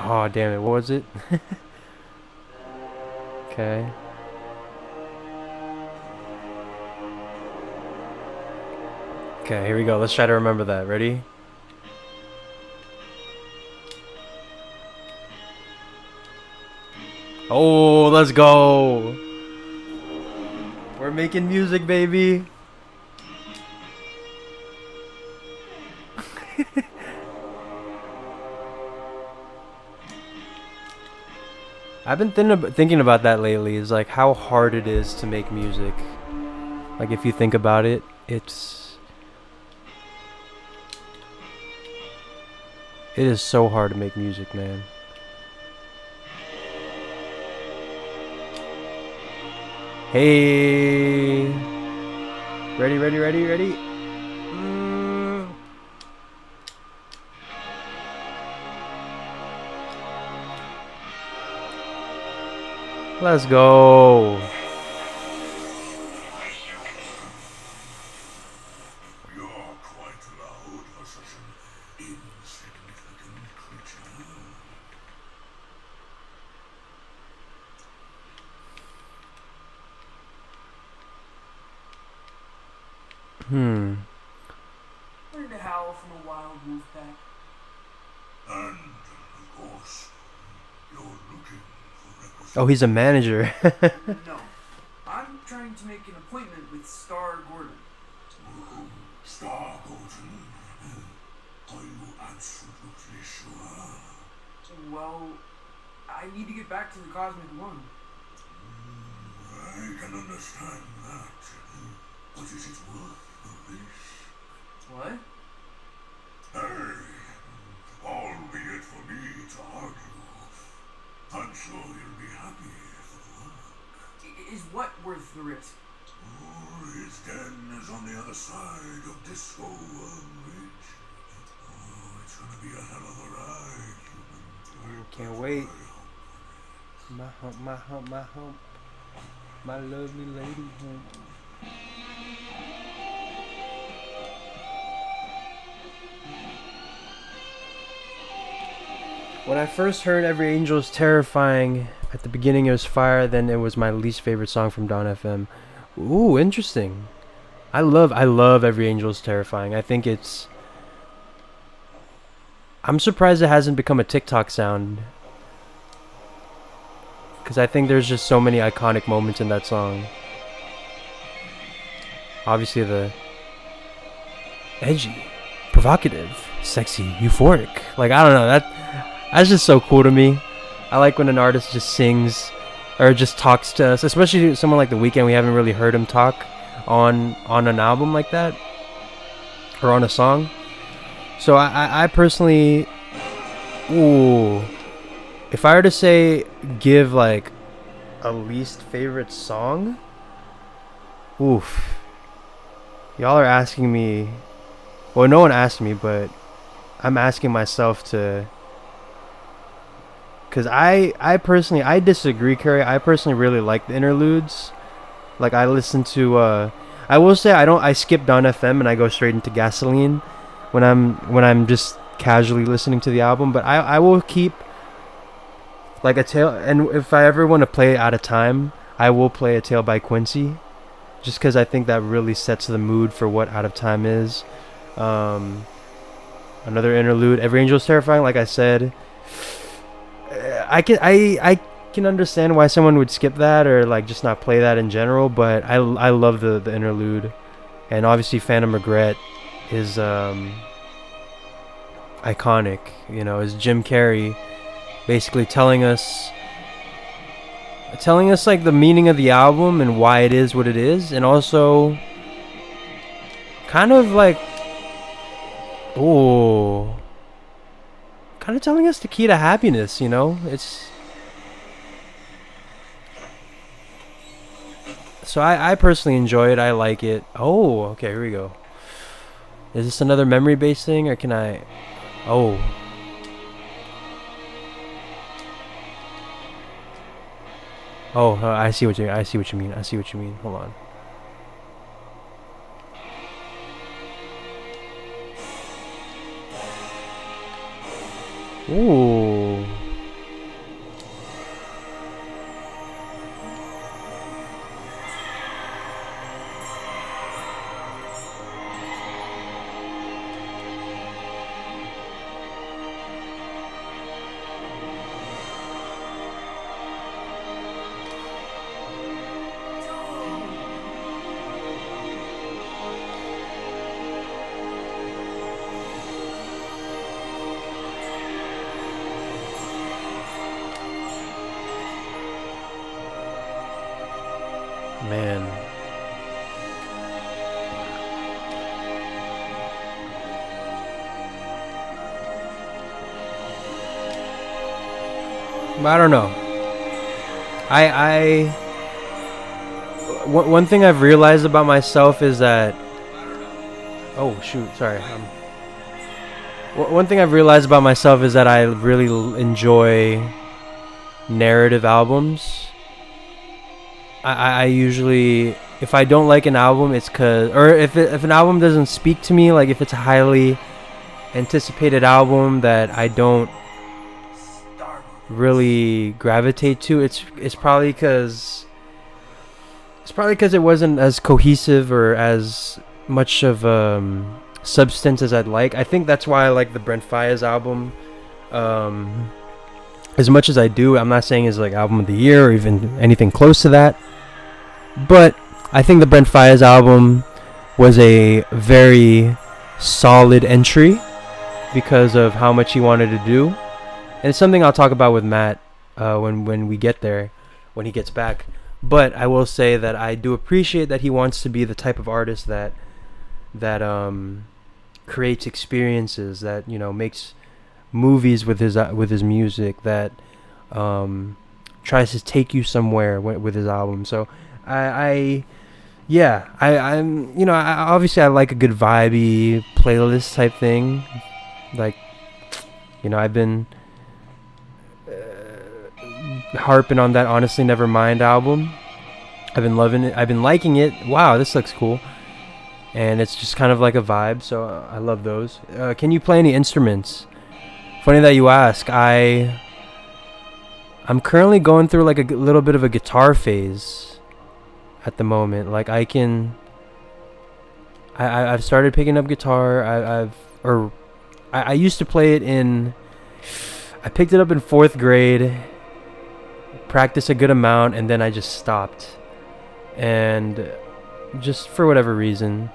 Oh, damn it. What was it? Okay. Okay, here we go. Let's try to remember that. Ready? Oh, let's go. We're making music, baby. I've been thinking about that lately. Is like how hard it is to make music. Like if you think about it, it is so hard to make music, man. Hey, ready. Let's go. You're quite loud for such an insignificant creature. Learn to howl from a wild wolf pack. And, of course, you're looking for requisites. Oh, he's a manager. No, I'm trying to make an appointment with Star Gordon. Star Gordon. Are you absolutely sure? Well, I need to get back to the Cosmic One. I can understand that. But is it worth the risk? What? Hey, albeit for me to argue, I'm sure you'll be happy for the work. Is what worth the risk? His den is on the other side of Disco Ridge. It's gonna be a hell of a ride, human. Can't wait. My hump. My lovely lady hump. When I first heard Every Angel is Terrifying, at the beginning it was fire, then it was my least favorite song from Dawn FM. Ooh, interesting. I love Every Angel is Terrifying. I think I'm surprised it hasn't become a TikTok sound. Because I think there's just so many iconic moments in that song. Obviously the edgy, provocative, sexy, euphoric. Like, I don't know, that's just so cool to me. I like when an artist just sings or just talks to us, especially someone like The Weeknd. We haven't really heard him talk on an album like that or on a song. So I personally, if I were to say give like a least favorite song, y'all are asking me. Well, no one asked me, but I'm asking myself to. Because I personally disagree, Curry. I personally really like the interludes. Like, I listen to, I will say I skip Dawn FM and I go straight into Gasoline when I'm just casually listening to the album. But I will keep, like, a Tale, and if I ever want to play Out of Time, I will play A Tale by Quincy. Just because I think that really sets the mood for what Out of Time is. Another interlude, Every Angel is Terrifying, like I said. I can understand why someone would skip that or like just not play that in general, but I love the interlude, and obviously Phantom Regret is iconic. You know, is Jim Carrey basically telling us like the meaning of the album and why it is what it is, and also kind of kind of telling us the key to happiness, you know? It's so I personally enjoy it. I like it. Oh, okay, here we go. Is this another memory-based thing, or can I? Oh. Oh, I see what you mean. I see what you mean. I see what you mean. Hold on. Ooh. Man. I don't know. One thing I've realized about myself is that, oh shoot, sorry. One thing I've realized about myself is that I really enjoy narrative albums. I usually, if I don't like an album, it's or if an album doesn't speak to me, like if it's a highly anticipated album that I don't really gravitate to, it's probably because it wasn't as cohesive or as much of substance as I'd like. I think that's why I like the Brent Faiyaz album as much as I do. I'm not saying it's like album of the year or even anything close to that, but I think the Brent Faiyaz album was a very solid entry because of how much he wanted to do. And it's something I'll talk about with Matt when we get there, when he gets back. But I will say that I do appreciate that he wants to be the type of artist that creates experiences, that, you know, makes movies with his music, that tries to take you somewhere with his album. So I'm you know, obviously I like a good vibey playlist type thing. Like, you know, I've been harping on that Honestly Nevermind album. I've been loving it. I've been liking it. Wow, this looks cool. And it's just kind of like a vibe, so I love those. Can you play any instruments? Funny that you ask. I'm currently going through like a little bit of a guitar phase at the moment. Like I've started picking up guitar. I used to play it I picked it up in 4th grade, practiced a good amount, and then I just stopped. And just for whatever reason.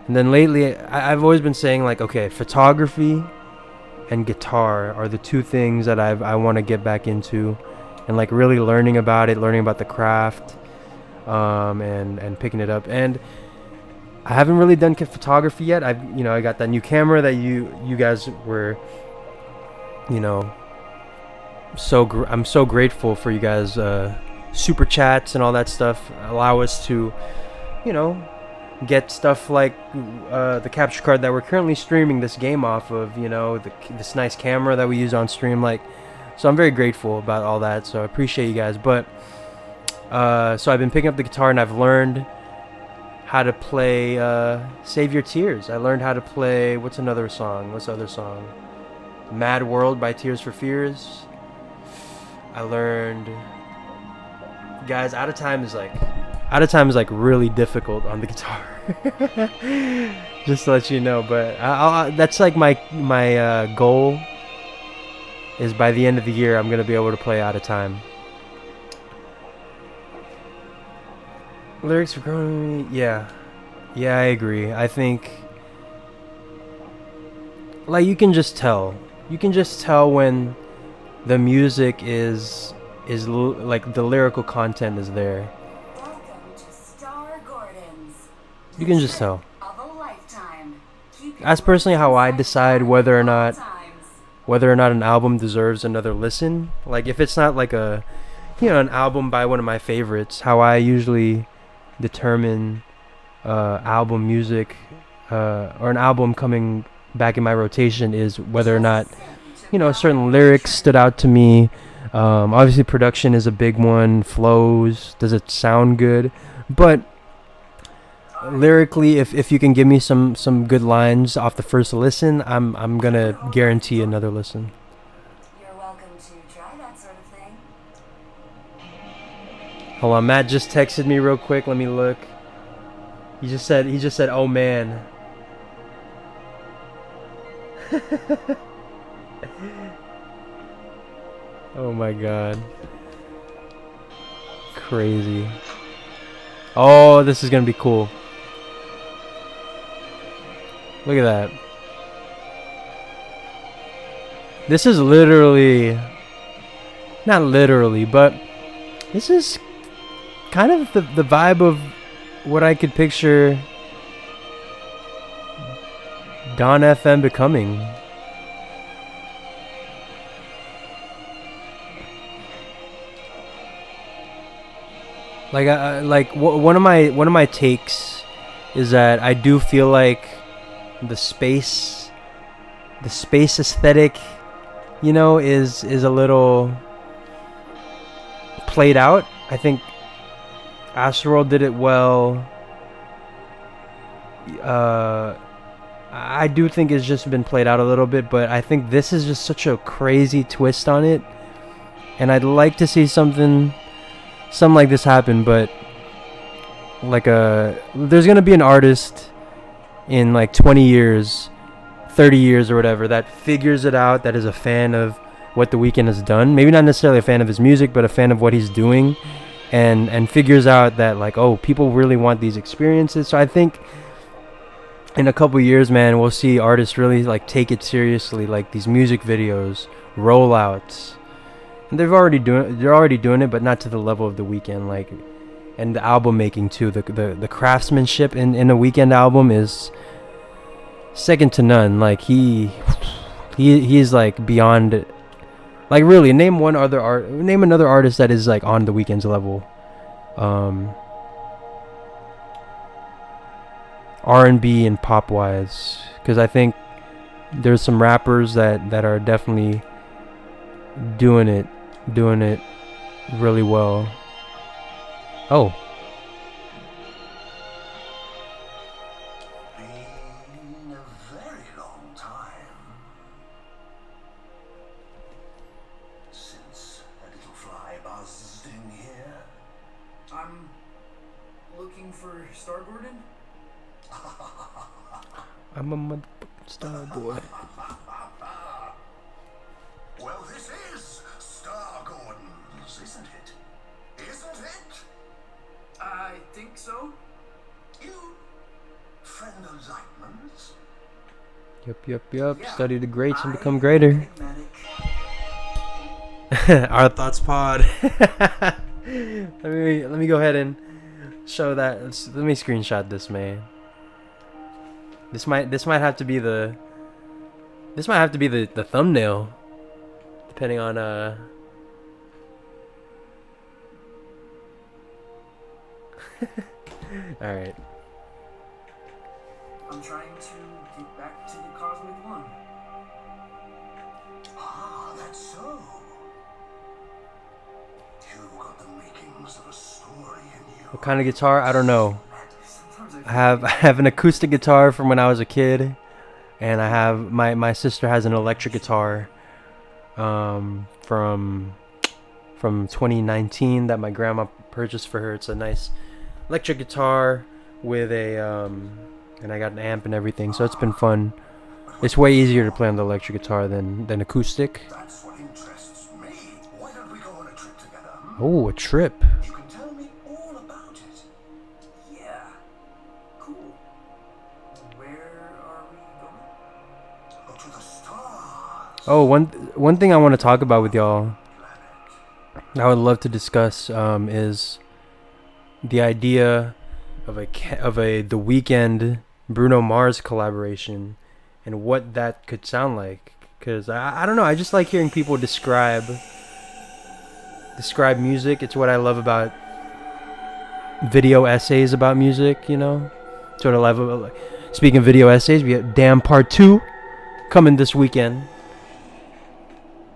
And then lately, I've always been saying, like, okay, photography and guitar are the two things that I want to get back into, and like really learning about the craft, and picking it up. And I haven't really done photography yet. I got that new camera that you guys were, you know, I'm so grateful for you guys. Super chats and all that stuff allow us to, you know, get stuff like the capture card that we're currently streaming this game off of, you know, this nice camera that we use on stream. Like, so I'm very grateful about all that, so I appreciate you guys. But so I've been picking up the guitar, and I've learned how to play Save Your Tears. I learned how to play, what's the other song? Mad World by Tears for Fears. I learned, guys, Out of Time is like really difficult on the guitar. Just to let you know. But that's like my goal, is by the end of the year I'm gonna be able to play Out of Time. Lyrics for growing. Yeah, I agree. I think, like, you can just tell when the music is like the lyrical content is there. Welcome to Star Gordon's. You can just tell. Of a lifetime. That's personally how I decide whether or not whether or not an album deserves another listen. Like if it's not like a, an album by one of my favorites, how I usually determine album music or an album coming back in my rotation is whether or not certain lyrics stood out to me. Obviously production is a big one, flows, does it sound good, but lyrically, if you can give me some good lines off the first listen, I'm gonna guarantee another listen. You're welcome to try that sort of thing. Hold on, Matt just texted me real quick. Let me look. He just said, oh man. Oh my god. Crazy. Oh, this is gonna be cool. Look at that. This is literally, not literally, but this is kind of the vibe of what I could picture Dawn FM becoming. Like one of my takes is that I do feel like the space aesthetic, is a little played out. I think Astroworld did it well. I do think it's just been played out a little bit, but I think this is just such a crazy twist on it, and I'd like to see something like this happen. But there's gonna be an artist in like 20 years, 30 years or whatever that figures it out, that is a fan of what The Weeknd has done, maybe not necessarily a fan of his music, but a fan of what he's doing, and figures out that like, oh, people really want these experiences. So I think in a couple years, man, we'll see artists really like take it seriously, like these music videos, rollouts. And they're already doing it, but not to the level of The Weeknd. Like, and the album making too. The craftsmanship in a Weeknd album is second to none. Like he's like beyond. Like really, name another artist that is like on The Weeknd's level. R&B and pop wise, because I think there's some rappers that are definitely doing it really well. Oh. Been a very long time since a little fly buzzed in here. I'm looking for Star Gordon. I'm a motherfucking star boy. Well, this is Star Gordon's, isn't it? Isn't it? I think so. You friend of Lightman's? Yep. Yeah, Study the greats and I become greater. enigmatic. Our Thoughts Pod. let me go ahead and show that. Let me screenshot this, man. This might have to be the thumbnail, depending on all right. I'm trying to get back to the Cosmic One. Ah, that's so. You've got the makings of a story in you. What kind of guitar? I don't know. Sometimes I have an acoustic guitar from when I was a kid, and I have my sister has an electric guitar from 2019 that my grandma purchased for her. It's a nice electric guitar with a and I got an amp and everything, so it's been fun. It's way easier to play on the electric guitar than acoustic. That's what interests me. Why don't we go on a trip together? Oh, a trip. You can tell me all about it. Yeah. Cool. Where are we going? Go to the stars. Oh, one thing I want to talk about with y'all, I would love to discuss, is the idea of a The Weeknd Bruno Mars collaboration and what that could sound like. because I don't know. I just like hearing people describe music. It's what I love about video essays about music. You know, sort of love. Speaking of video essays, we have Damn Part 2 coming this weekend.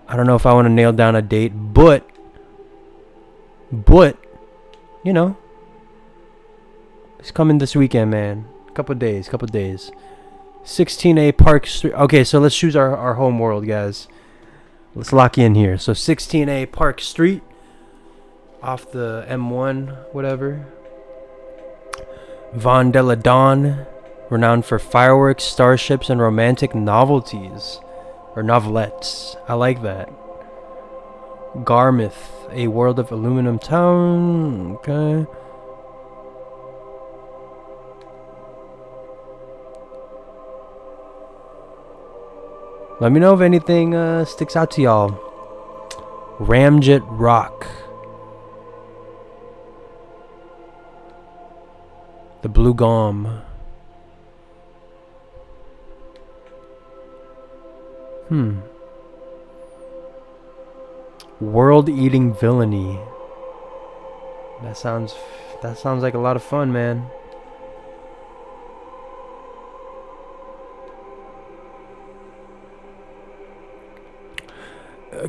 I don't know if I want to nail down a date, but you know, it's coming this weekend, man. Couple days. 16A Park Street. Okay, so let's choose our home world, guys. Let's lock in here. So 16A Park Street, off the M1, whatever. Von de la Dawn, renowned for fireworks, starships, and romantic novelties. Or novelettes. I like that. Garmouth, a world of aluminum town. Okay. Let me know if anything sticks out to y'all. Ramjet Rock. The Blue Gom. World-eating villainy. That sounds like a lot of fun, man.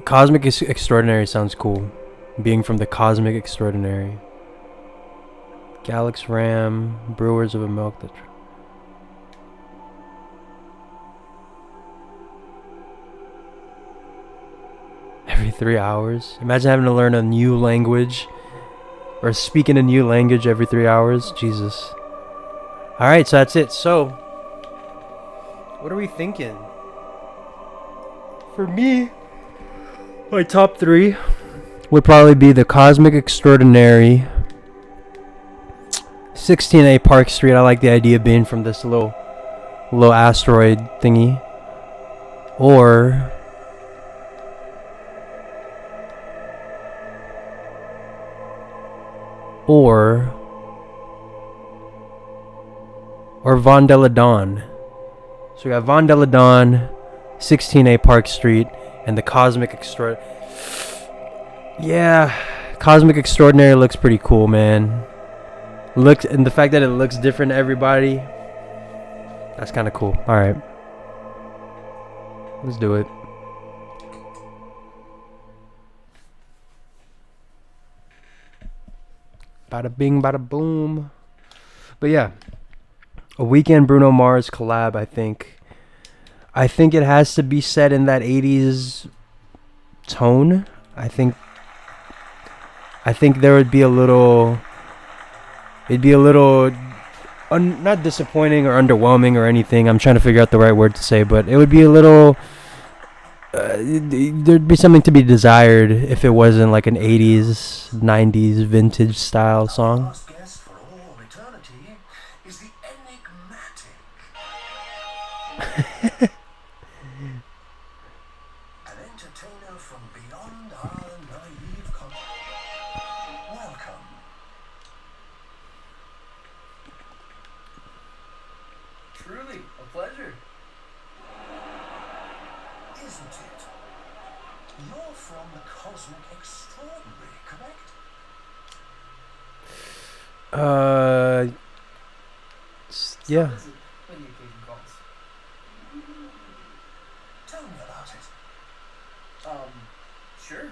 Cosmic Extraordinary sounds cool. Being from the Cosmic Extraordinary. Galax Ram, Brewers of a Milk that. Every 3 hours. Imagine having to learn a new language or speaking a new language every 3 hours. Jesus. Alright, so that's it. So, what are we thinking? For me, my top 3 would probably be the Cosmic Extraordinary, 16A Park Street. I like the idea of being from this little asteroid thingy. Or Von de la Dawn. So we got Von de la Dawn, 16A Park Street, and the Cosmic Extraordinary. Yeah, Cosmic Extraordinary looks pretty cool, man. And the fact that it looks different to everybody, that's kind of cool. All right, let's do it. Bada bing, bada boom. But yeah, a Weeknd Bruno Mars collab. I think it has to be set in that 80s tone. I think there would be a little. It'd be a little not disappointing or underwhelming or anything. I'm trying to figure out the right word to say, but it would be a little. There'd be something to be desired if it wasn't like an 80s, 90s vintage style song. Last guest for all eternity is the enigmatic. An entertainer from beyond our naive welcome. Truly, a pleasure. Isn't it? You're from the Cosmic Extraordinary, correct? Yeah. What is it when the occasion calls? Tell me about it. Sure.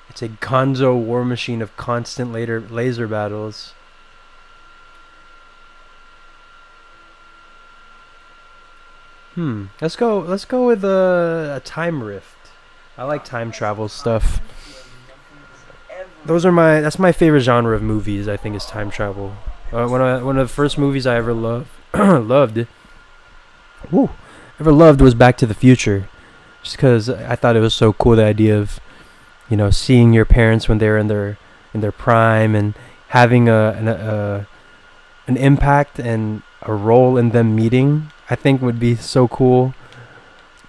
It's a gonzo war machine of constant laser battles. Let's go with a time rift. I like time travel stuff. That's my favorite genre of movies. I think is time travel. One of the first movies I ever loved was Back to the Future, just because I thought it was so cool, the idea of, you know, seeing your parents when they're in their prime and having an impact and a role in them meeting. I think would be so cool.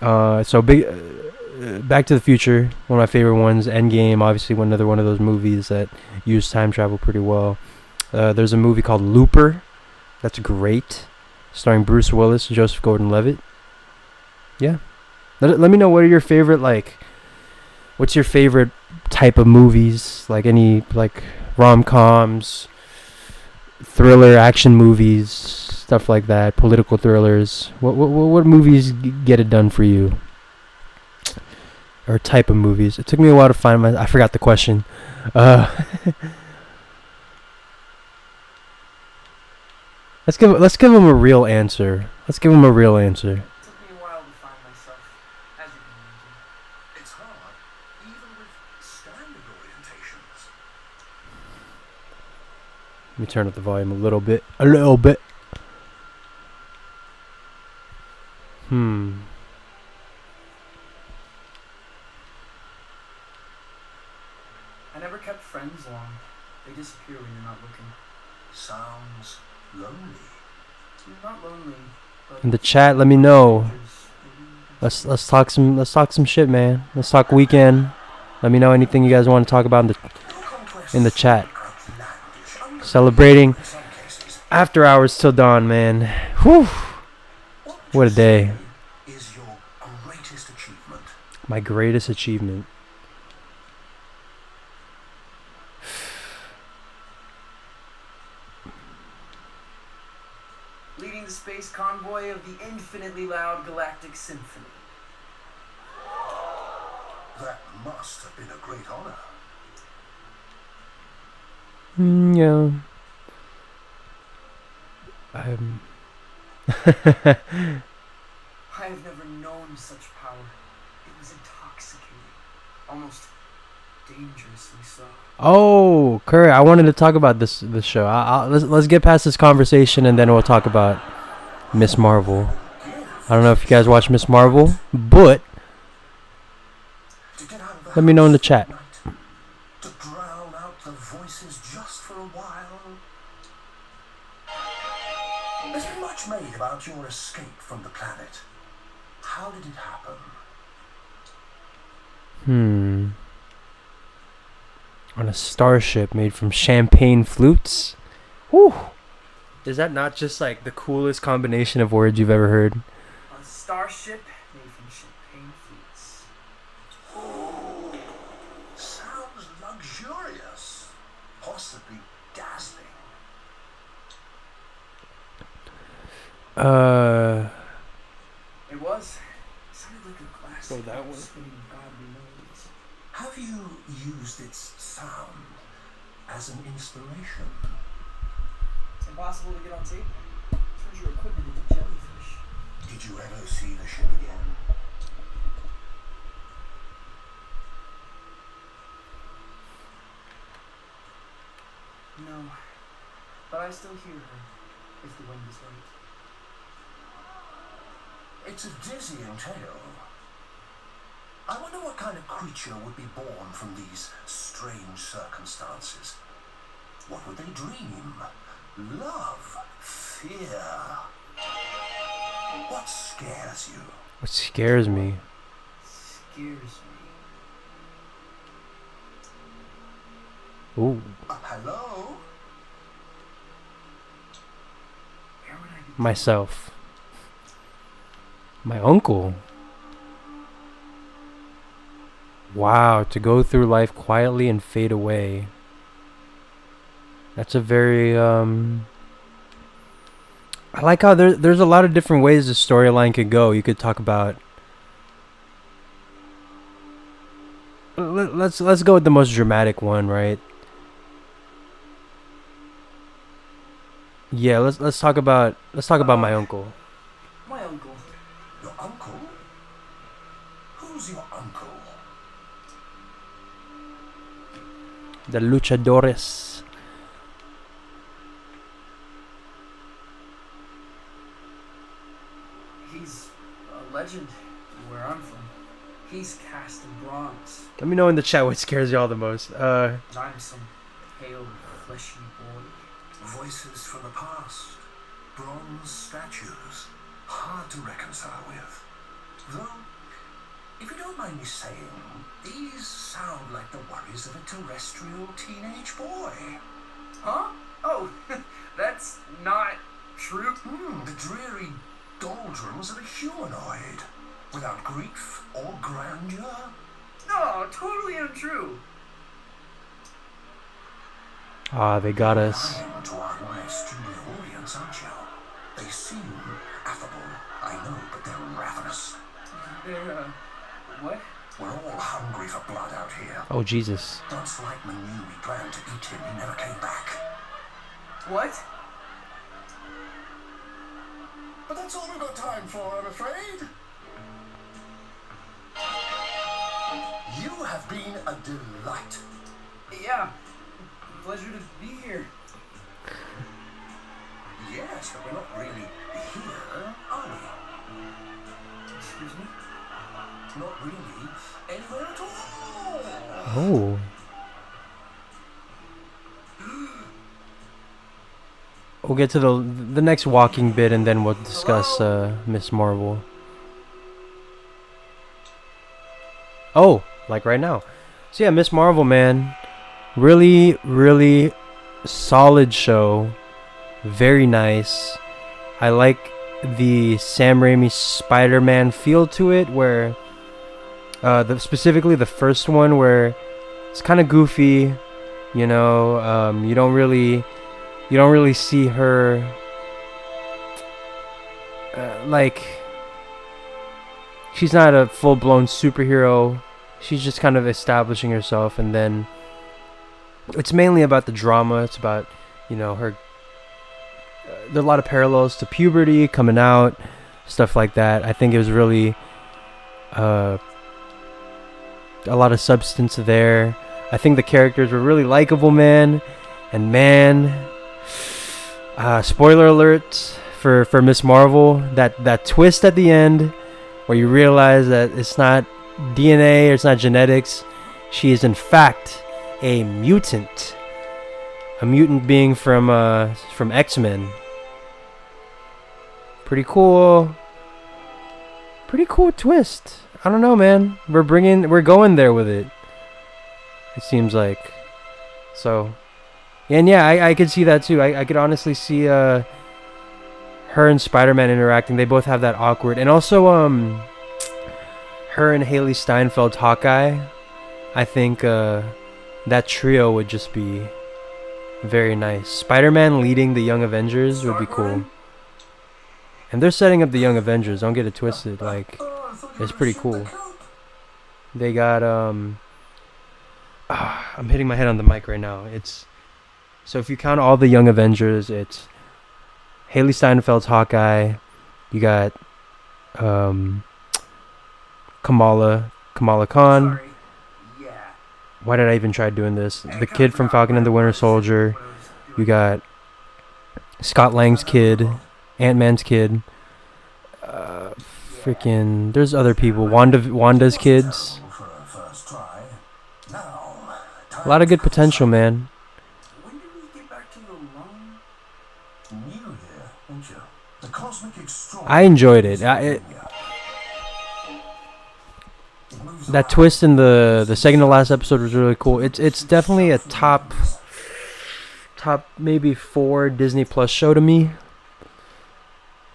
Back to the Future, one of my favorite ones. Endgame, obviously another one of those movies that use time travel pretty well. There's a movie called Looper, that's great. starring Bruce Willis, Joseph Gordon-Levitt. Yeah. Let me know what are your favorite, like, what's your favorite type of movies? Like any, like, rom-coms, thriller, action movies, stuff like that, political thrillers. What movies get it done for you? Or type of movies? It took me a while to find I forgot the question. Let's give him a real answer. Let's give him a real answer. It took me a while to find myself, as you can imagine. It's hard, even with standard orientations. Let me turn up the volume a little bit. A little bit. I never kept friends long. They disappear when you're not looking. Sounds lonely. You're not lonely, but In the chat, let me know. Let's talk some shit, man. Let's talk Weeknd. Let me know anything you guys want to talk about in the chat. Celebrating after hours till dawn, man. Whew. What a day. Is your greatest achievement? My greatest achievement. leading the space convoy of the infinitely loud galactic symphony. That must have been a great honor. Yeah. I have never known such power. It was intoxicating. Almost dangerously so. Oh, Curry, I wanted to talk about this show. Let's get past this conversation and then we'll talk about Miss Marvel. I don't know if you guys watch Miss Marvel, but let me know in the chat. To drown out the voices just for a while. There's been much made about your escape from the planet. How did it happen? On a starship made from champagne flutes? Whew. Is that not just like the coolest combination of words you've ever heard? A starship made from champagne flutes. Sounds luxurious. Possibly dazzling. It was. It sounded like a glass. So that one. Spinning godly melodies. Have you used its sound as an inspiration? It's impossible to get on tape. Turns your equipment into jellyfish. Did you ever see the ship again? No. But I still hear her, if the wind is right. It's a dizzying tale. I wonder what kind of creature would be born from these strange circumstances. What would they dream? Love? Fear? What scares you? What scares me? Scares me. Ooh. Hello? Where would I be? Myself. My uncle. Wow, to go through life quietly and fade away. That's a very, I like how there's a lot of different ways the storyline could go. You could talk about... Let's go with the most dramatic one, right? Yeah, let's talk about my uncle. My uncle. Your uncle? Who's your uncle? The luchadores. He's a legend where I'm from. He's cast in bronze. Let me know in the chat what scares y'all the most. I'm some pale, fleshy boy. Voices from the past. Bronze statues. Hard to reconcile with. Though, if you don't mind me saying, these sound like the worries of a terrestrial teenage boy. Huh? Oh, that's not True. The dreary doldrums of a humanoid, without grief or grandeur. No, totally untrue. Ah, they got us. Lying to our live studio audience, aren't you? They seem affable, I know, but they're ravenous. They're, what? We're all hungry for blood out here. Oh, Jesus. Once Lightman knew we planned to eat him, he never came back. What? But that's all we've got time for, I'm afraid. You have been a delight. Yeah. Pleasure to be here. Yes, but we're not really here, are we? Excuse me? Not really anywhere at all. Oh. We'll get to the next walking bit, and then we'll discuss Miss Marvel. Oh, like right now. So yeah, Miss Marvel, man. Really, really solid show. Very nice. I like the Sam Raimi Spider-Man feel to it, where specifically the first one, where it's kind of goofy, you know. You don't really see her like, she's not a full-blown superhero. She's just kind of establishing herself, and then it's mainly about the drama. It's about, you know, her. There are a lot of parallels to puberty, coming out, stuff like that. I think it was really a lot of substance there. I think the characters were really likable, man. And man, spoiler alert for Miss Marvel, that twist at the end where you realize that it's not DNA or it's not genetics. She is in fact a mutant. A mutant being from X-Men. Pretty cool. Pretty cool twist. I don't know, man. We're going there with it. It seems like. So, and yeah, I could see that too. I could honestly see her and Spider-Man interacting. They both have that awkward, and also her and Haley Steinfeld's Hawkeye. I think that trio would just be very nice. Spider-Man leading the Young Avengers would be cool. And they're setting up the Young Avengers. Don't get it twisted. Like, it's pretty cool. They got I'm hitting my head on the mic right now. So if you count all the Young Avengers, it's Haley Steinfeld's Hawkeye. You got Kamala Khan. Why did I even try doing this? The kid from Falcon and the Winter Soldier. You got Scott Lang's kid, Ant-Man's kid. Freaking, there's other people. Wanda's kids. A lot of good potential, man. When did we get back to the loan? New here, ain't you? The cosmic I enjoyed it. That twist in the second to last episode was really cool. It's definitely a top maybe 4 Disney Plus show to me.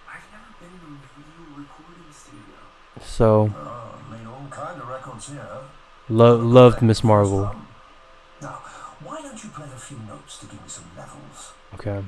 I've never been in a video recording studio. So made all kind of records here. loved Miss Marvel. Now, why don't you play a few notes to give me some levels? Okay.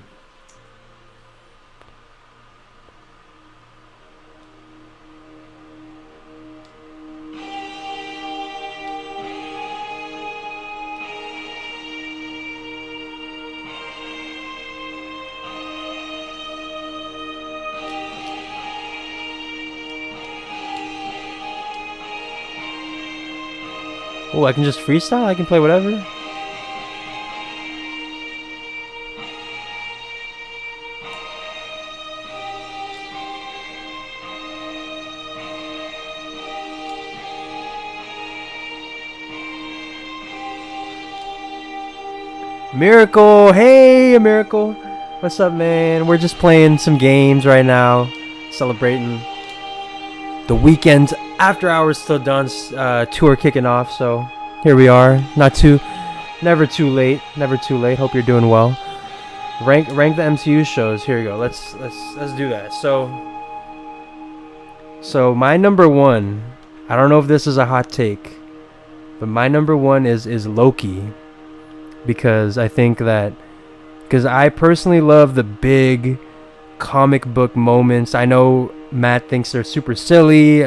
Oh, I can just freestyle? I can play whatever? Miracle! Hey, Miracle! What's up, man? We're just playing some games right now. Celebrating the Weeknd's After Hours Still Done tour kicking off, so here we are. Never too late. Hope you're doing well. Rank the MCU shows. Here we go. Let's do that. So my number one, I don't know if this is a hot take, but my number one is Loki, because I think that, because I personally love the big comic book moments. I know Matt thinks they're super silly,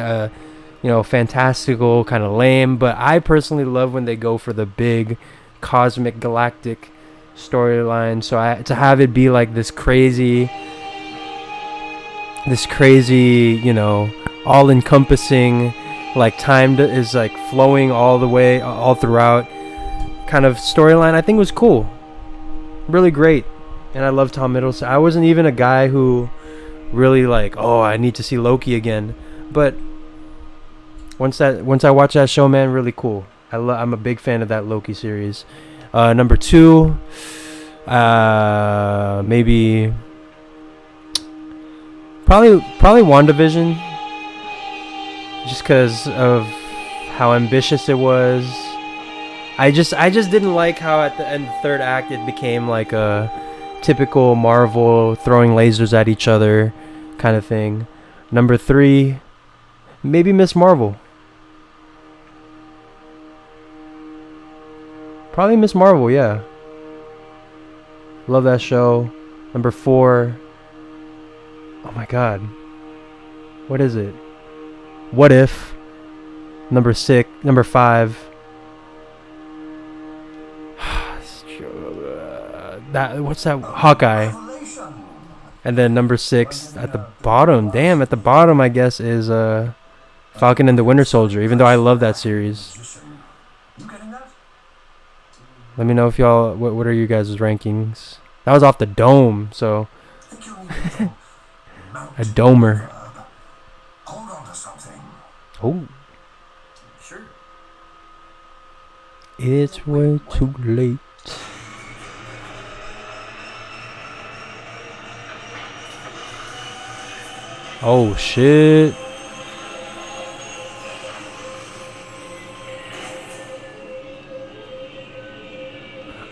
fantastical, kind of lame, but I personally love when they go for the big cosmic galactic storyline. So to have it be like this crazy, all encompassing, like time is like flowing all the way, all throughout kind of storyline, I think was cool. Really great. And I love Tom Hiddleston. I wasn't even a guy who really like, oh, I need to see Loki again. But once I watch that show, man, really cool. I'm a big fan of that Loki series. Number two, maybe probably WandaVision, just because of how ambitious it was. I just didn't like how at the end of the third act it became like a typical Marvel throwing lasers at each other kind of thing. Number three, maybe Miss Marvel. Probably Miss Marvel, yeah. Love that show. Number four, oh my god, what is it? What If? Number five. What's that? Hawkeye. And then number six at the bottom. Damn, at the bottom I guess is Falcon and the Winter Soldier. Even though I love that series. Let me know if y'all. What are you guys' rankings? That was off the dome, so a domer. Hold on to something. Oh, Sure. it's way too late. Oh shit.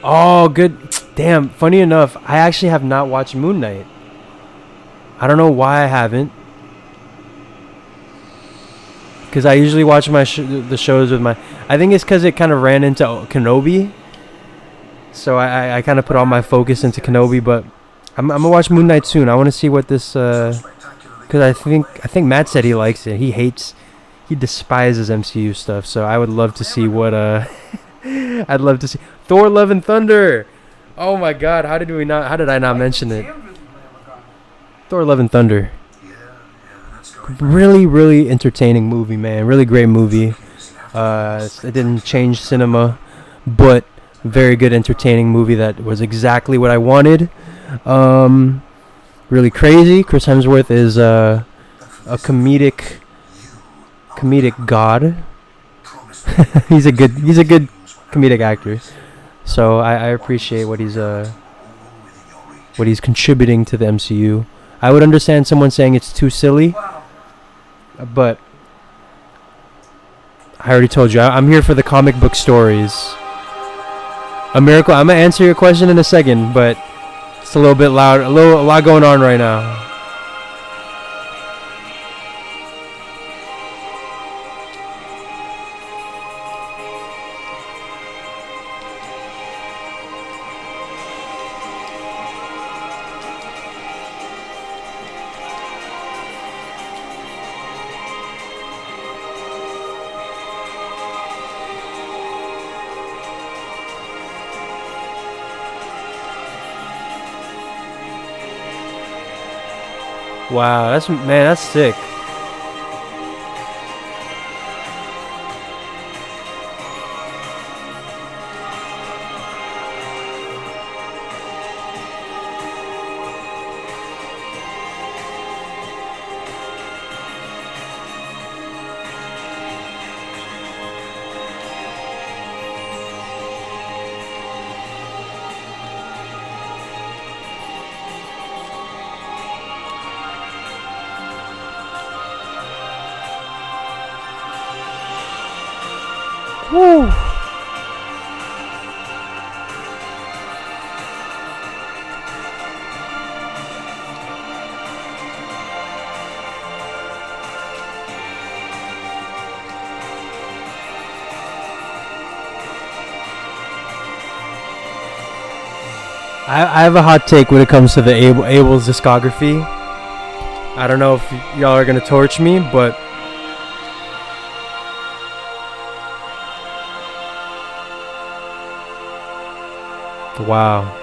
Oh, good. Damn, funny enough, I actually have not watched Moon Knight. I don't know why I haven't. Because I usually watch the shows with my... I think it's because it kind of ran into Kenobi. So I kind of put all my focus into Kenobi, but I'm going to watch Moon Knight soon. I want to see what this... Because I think Matt said he likes it. He despises MCU stuff, so I would love to see what... I'd love to see... Thor: Love and Thunder! Oh my god, how did I not mention it? Thor: Love and Thunder. Really, really entertaining movie, man. Really great movie. It didn't change cinema, but very good entertaining movie that was exactly what I wanted. Really crazy. Chris Hemsworth is a comedic god. he's a good comedic actor. So I appreciate what he's contributing to the MCU. I would understand someone saying it's too silly, but I already told you I'm here for the comic book stories. A miracle. I'm gonna answer your question in a second, but it's a little bit loud. A lot going on right now. Wow, that's sick. Woo. I have a hot take when it comes to the Abel's discography. I don't know if y'all are gonna torch me, but wow.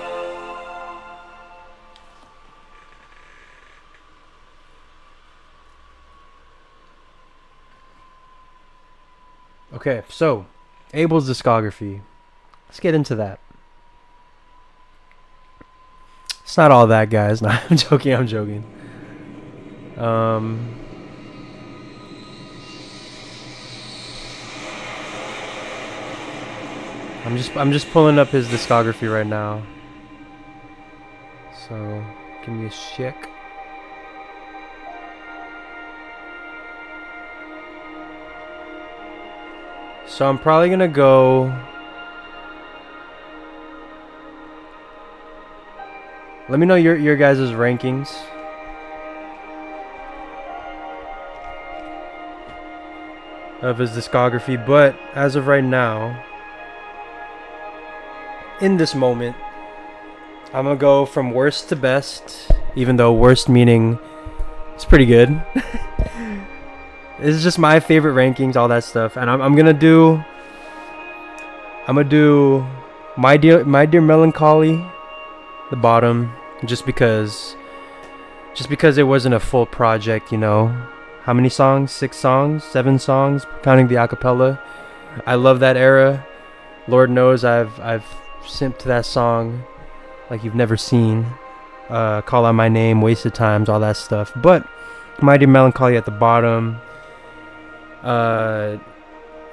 Okay, so Abel's discography. Let's get into that. It's not all that, guys. No, I'm joking. I'm joking. I'm just pulling up his discography right now. So give me a check. So I'm probably gonna go. Let me know your guys' rankings. Of his discography, but as of right now, in this moment, I'm gonna go from worst to best, even though worst meaning it's pretty good. This is just my favorite rankings, all that stuff, and I'm gonna do my dear Melancholy, the bottom, just because it wasn't a full project, you know. How many songs? 6 songs? 7 songs, counting the acapella. I love that era. Lord knows I've simped to that song like you've never seen. Call Out My Name, Wasted Times, all that stuff. But My Dear Melancholy at the bottom.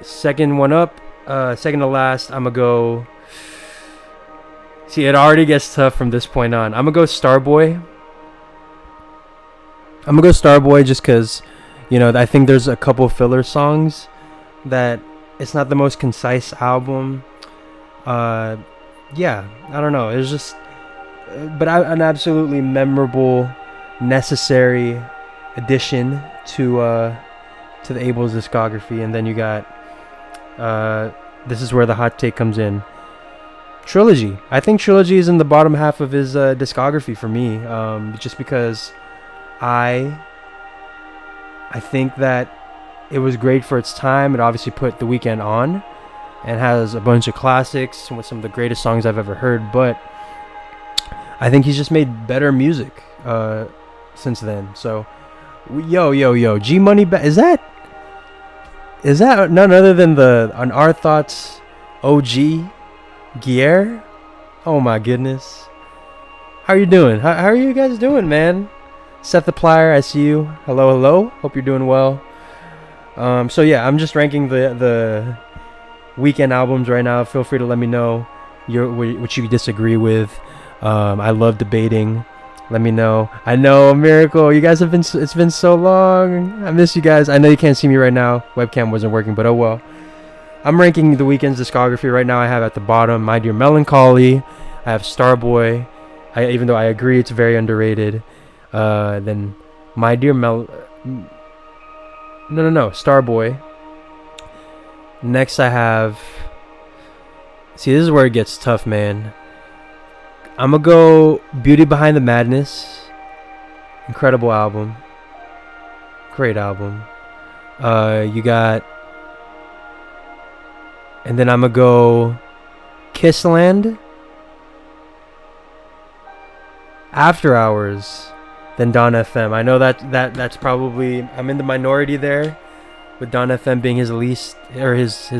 Second one up, second to last, I'm gonna go. See, it already gets tough from this point on. I'm gonna go Starboy. Just because, you know, I think there's a couple filler songs that it's not the most concise album. Yeah, I don't know. It's just, but an absolutely memorable, necessary addition to the Abel's discography. And then you got, this is where the hot take comes in. Trilogy. I think Trilogy is in the bottom half of his discography for me, just because I think that it was great for its time. It obviously put The Weeknd on and has a bunch of classics with some of the greatest songs I've ever heard, but I think he's just made better music since then. So yo, G Money is that none other than on Our Thoughts OG Gier? Oh my goodness. How are you doing? How are you guys doing, man? Seth the Plier, I see you. Hello. Hope you're doing well. So yeah, I'm just ranking the Weeknd albums right now. Feel free to let me know what you disagree with. I love debating. Let me know. I know, a miracle. You guys it's been so long. I miss you guys. I know you can't see me right now. Webcam wasn't working, but oh well. I'm ranking the Weeknd's discography right now. I have at the bottom My Dear Melancholy. I have Starboy. Even though I agree it's very underrated. Then My Dear Starboy. Next I have. See, this is where it gets tough, man. I'm gonna go Beauty Behind the Madness. Incredible album. Great album. You got. And then I'm gonna go Kissland. After Hours. Then Dawn FM. I know that's probably, I'm in the minority there, with Dawn FM being his least, or his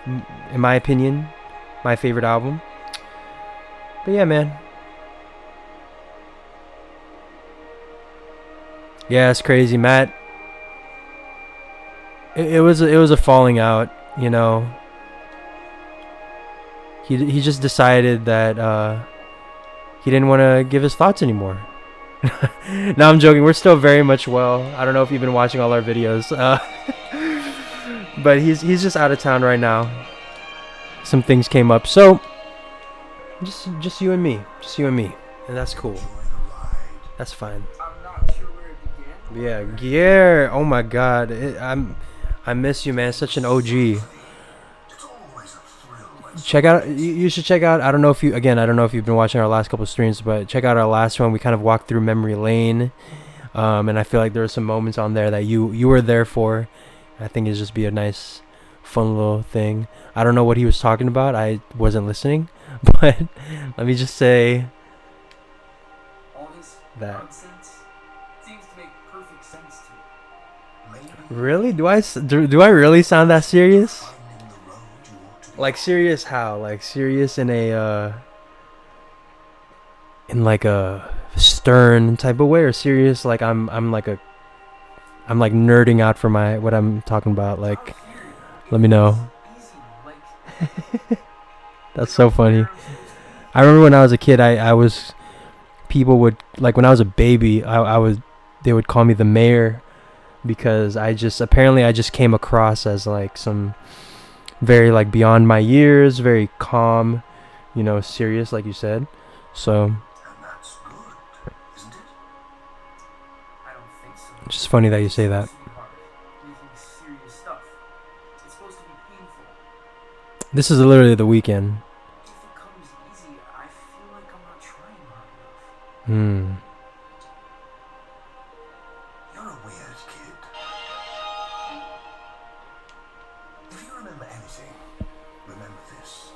in my opinion, my favorite album. But yeah, man. Yeah, it's crazy, Matt. It was a falling out, you know. He just decided that he didn't want to give his thoughts anymore. No, I'm joking. We're still very much well. I don't know if you've been watching all our videos, but he's just out of town right now. Some things came up, so just you and me, and that's cool. That's fine. I'm not sure where it began. Yeah, Gier. Oh my God, I miss you, man. Such an OG. It's always a thrill when check out. You should check out. I don't know if you've been watching our last couple of streams, but check out our last one. We kind of walked through memory lane, and I feel like there were some moments on there that you were there for. I think it'd just be a nice, fun little thing. I don't know what he was talking about. I wasn't listening, but let me just say All this that. nonsense seems to make perfect sense to me. Maybe Really? Do I really sound that serious? finding the road you ought to be Like serious how? Like serious in a in like a stern type of way, or serious like I'm like nerding out for what I'm talking about. Like, let me know. Easy, like That's so funny. I remember when I was a kid, I was, people would, like when I was a baby, they would call me the mayor, because I just came across as like some very like beyond my years, very calm, serious, like you said. So And that's good, isn't it? I don't think so. it's just funny that you say that. It's supposed to be hard, making serious stuff. It's supposed to be painful. This is literally the weekend. If it comes easy, I feel like I'm not trying hard enough. You're a weird kid. If you remember anything, remember this.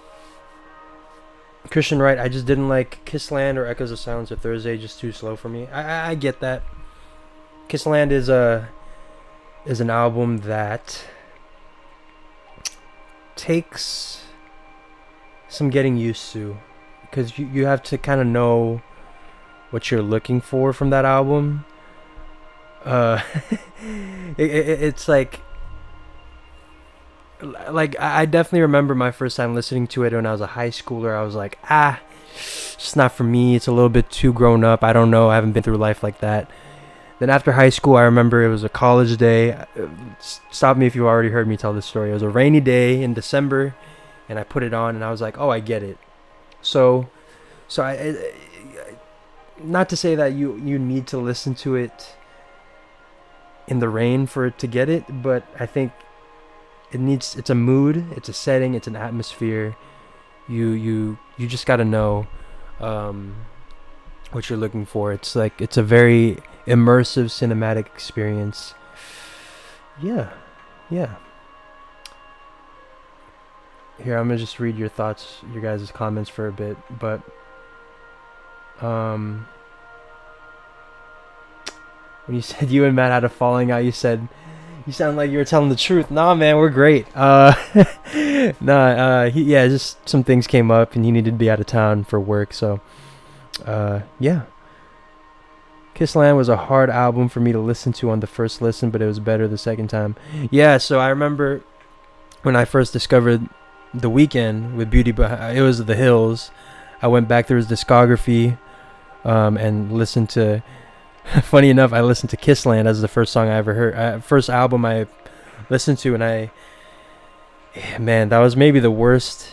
Christian Wright, I just didn't like Kissland or Echoes of Silence or Thursday, just too slow for me. I get that. Kissland is an album that takes some getting used to, because you have to kind of know what you're looking for from that album. It's like I definitely remember my first time listening to it when I was a high schooler. I was like, it's not for me. It's a little bit too grown up. I don't know. I haven't been through life like that. Then after high school, I remember it was a college day. Stop me if you already heard me tell this story. It was a rainy day in December, and I put it on, and I was like, oh, I get it. So I not to say that you need to listen to it in the rain for it to get it, but I think it's a mood, it's a setting, it's an atmosphere. You just got to know what you're looking for. It's like, it's a very immersive cinematic experience. Yeah. Here, I'm gonna just read your thoughts, your guys' comments for a bit, but when you said you and Matt had a falling out, you said you sound like you were telling the truth. Nah, man, we're great. Just some things came up and he needed to be out of town for work, so yeah. Kissland was a hard album for me to listen to on the first listen, but it was better the second time. Yeah, so I remember when I first discovered The Weeknd with it was The Hills. I went back through his discography and listened to, funny enough, I listened to Kissland as the first song I ever heard, first album I listened to, and man, that was maybe the worst,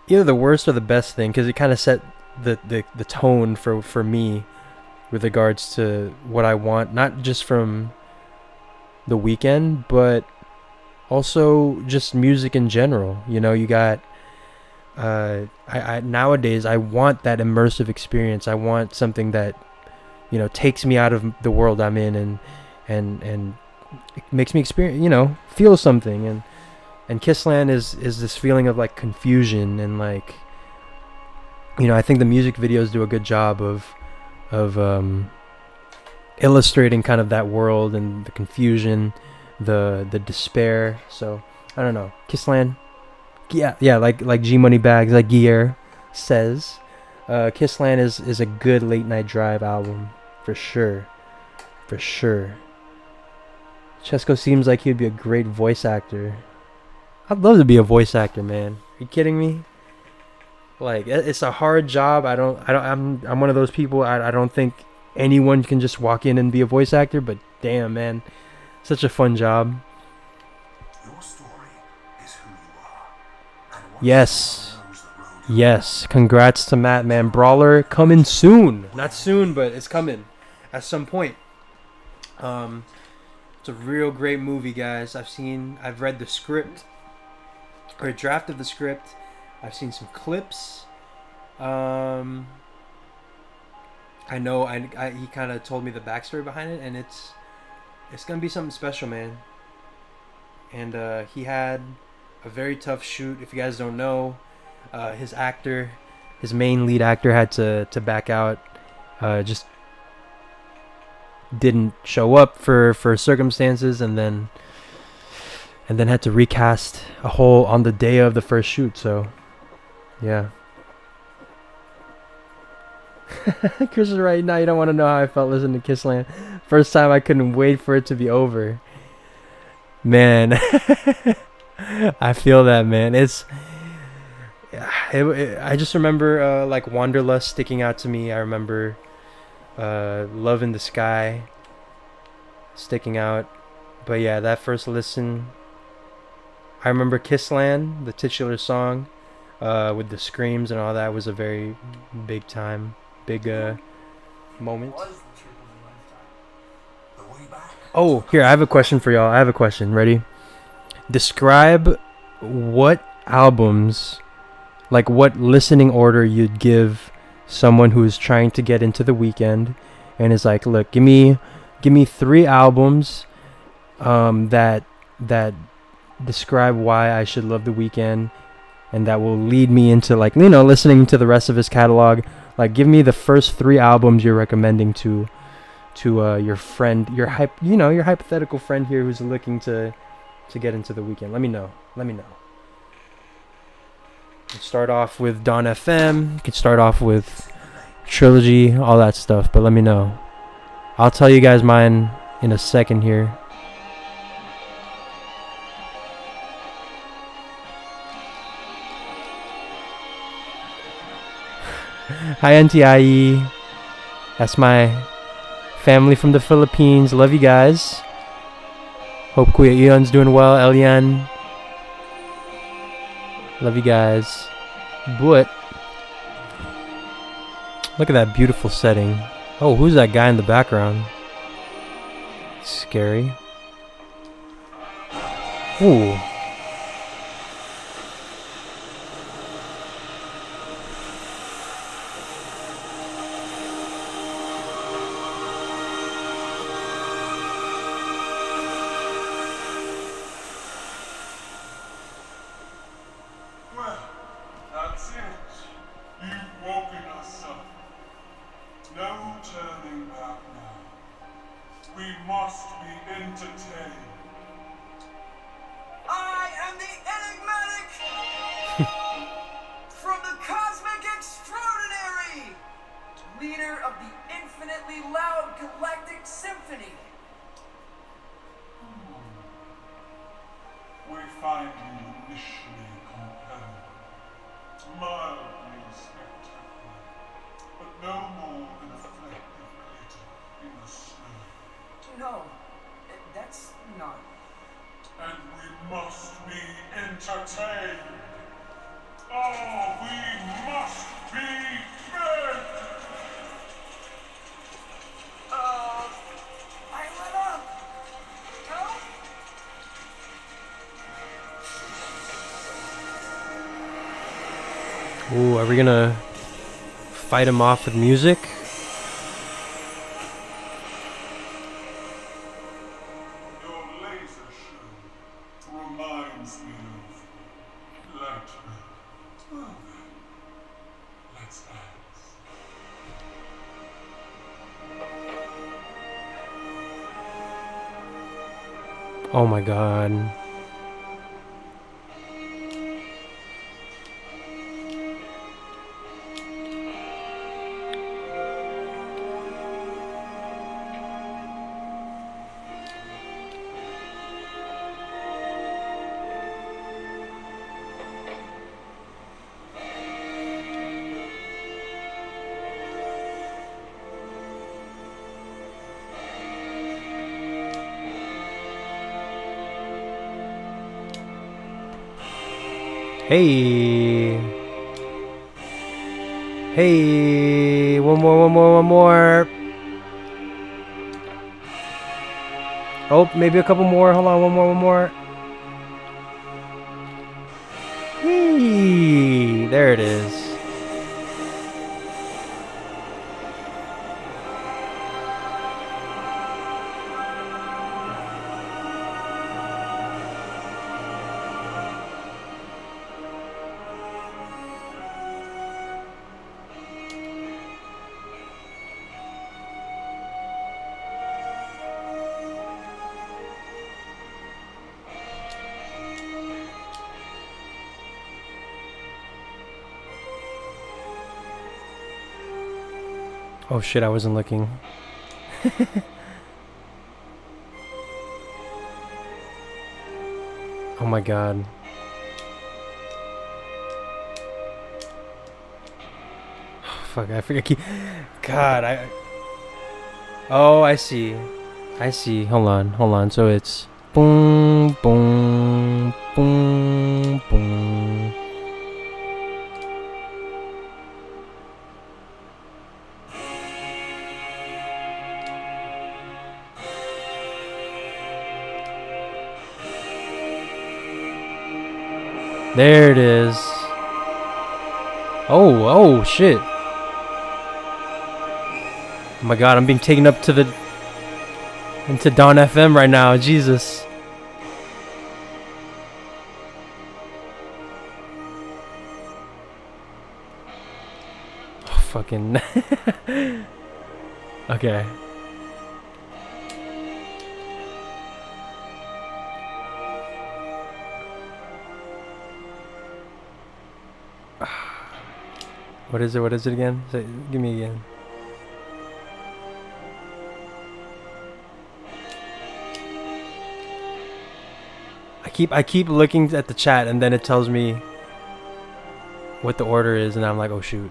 either the worst or the best thing, because it kind of set the tone for me with regards to what I want, not just from The Weeknd, but also just music in general. You got I nowadays I want that immersive experience. I want something that takes me out of the world I'm in and it makes me experience, feel something. And Kissland is this feeling of like confusion and like, I think the music videos do a good job of illustrating kind of that world and the confusion, the despair. So I don't know, Kissland, yeah, like G Money Bags, like Guillermo says, Kissland is a good late night drive album for sure. Chesco seems like he'd be a great voice actor. I'd love to be a voice actor, man. Are you kidding me? Like, it's a hard job. I'm one of those people. I don't think anyone can just walk in and be a voice actor, but damn, man, such a fun job. Your story is who you are. And once Yes. someone knows the road you're Yes, congrats to Matt, man. Brawler coming soon. Not soon, but it's coming at some point. It's a real great movie, guys. I've read the script. or a draft of the script. I've seen some clips. I know he kind of told me the backstory behind it, and it's gonna be something special, man. And he had a very tough shoot. If you guys don't know, his main lead actor, had to back out. Just didn't show up for circumstances, and then had to recast a whole on the day of the first shoot. So yeah. Chris is right now. You don't want to know how I felt listening to Kissland. First time, I couldn't wait for it to be over. Man, I feel that, man. I just remember like Wanderlust sticking out to me. I remember Love in the Sky sticking out. But yeah, that first listen, I remember Kissland, the titular song, with the screams and all that, was a very big moment. Oh, here, I have a question for y'all. I have a question. Ready? Describe what albums, like what listening order you'd give someone who is trying to get into The Weeknd and is like, look, give me 3 albums that describe why I should love The Weeknd, and that will lead me into, like, you know, listening to the rest of his catalog. Like, give me the first 3 albums you're recommending to your friend, your hypothetical friend here who's looking to get into The Weeknd. Let me know. You start off with Dawn FM. You can start off with Trilogy, all that stuff. But let me know. I'll tell you guys mine in a second here. Hi, NTIE. That's my family from the Philippines. Love you guys. Hope Kuya Eon's doing well. Elian. Love you guys. But look at that beautiful setting. Oh, who's that guy in the background? Scary. Ooh. Ooh, are we gonna fight him off with music? Your laser show reminds me of Lightman. Well then, let's dance. Oh my god. Hey. Hey. One more. Oh, maybe a couple more. Hold on. One more. Yee, there it is. Oh shit, I wasn't looking. Oh my god. Fuck, I forget. God, Oh, I see. I see. Hold on. So it's boom, boom, boom, boom. There it is. Oh shit. Oh my god, I'm being taken up to into Dawn FM right now. Jesus. Oh, fucking. Okay. What is it again? Give me again. I keep looking at the chat and then it tells me what the order is and I'm like, oh shoot.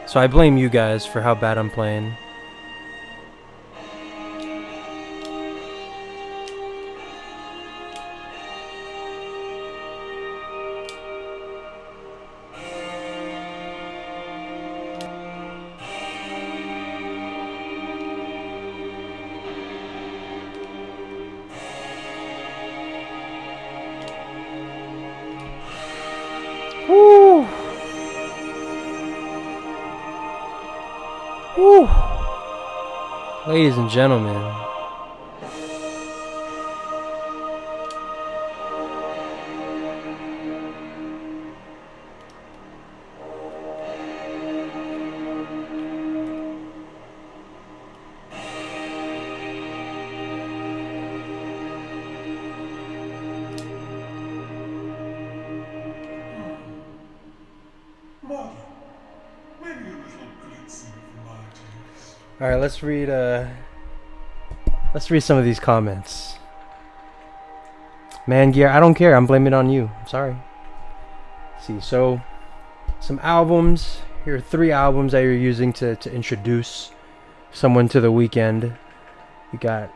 So I blame you guys for how bad I'm playing. Woo! Woo! Ladies and gentlemen. Mother, maybe a little glitzy for my taste. All right, let's read some of these comments. Man, Gear, I don't care. I'm blaming it on you. I'm sorry. Let's see, so some albums. Here are 3 albums that you're using to introduce someone to the Weeknd. You got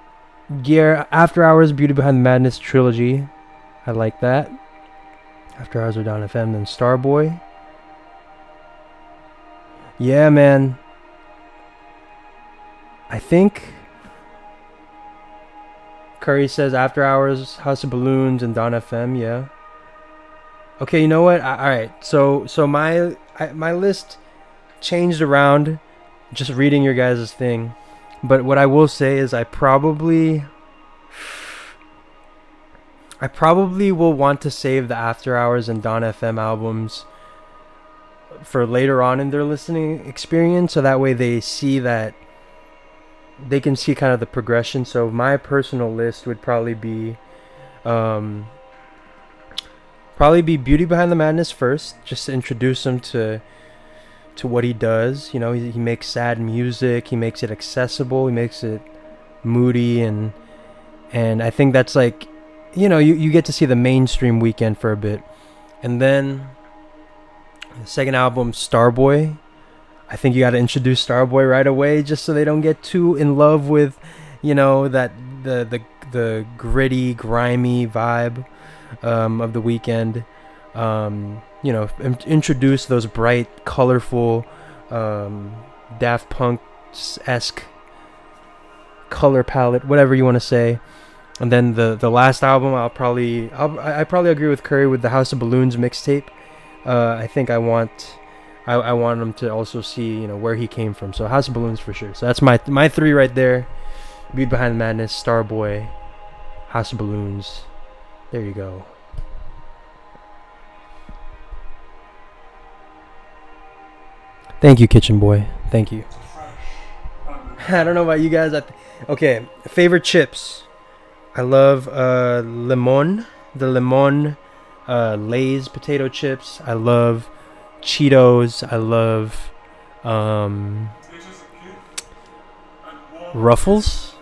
Gear, After Hours, Beauty Behind the Madness trilogy. I like that. After Hours with Dawn FM, then Starboy. Yeah, man. I think Curry says After Hours, House of Balloons, and Dawn FM. Yeah. Okay, you know what? All right. So my list changed around just reading your guys' thing, but what I will say is I probably will want to save the After Hours and Dawn FM albums for later on in their listening experience, so that way they see that they can see kind of the progression. So my personal list would probably be Beauty Behind the Madness first, just to introduce him to what he does. You know, he makes sad music, he makes it accessible, he makes it moody, and I think that's like, you know, you get to see the mainstream Weeknd for a bit. And then the second album, Starboy. I think you got to introduce Starboy right away, just so they don't get too in love with, you know, that the gritty, grimy vibe of the Weeknd. You know, introduce those bright, colorful, Daft Punk-esque color palette, whatever you want to say. And then the last album, I probably agree with Curry with the House of Balloons mixtape. I think I want him to also see, where he came from. So House of Balloons for sure. So that's my three right there. Beauty Behind the Madness, Starboy, House of Balloons. There you go. Thank you, Kitchen Boy. Thank you. I don't know about you guys. Okay, favorite chips. I love limon. The limon Lay's potato chips. I love Cheetos. I love Ruffles.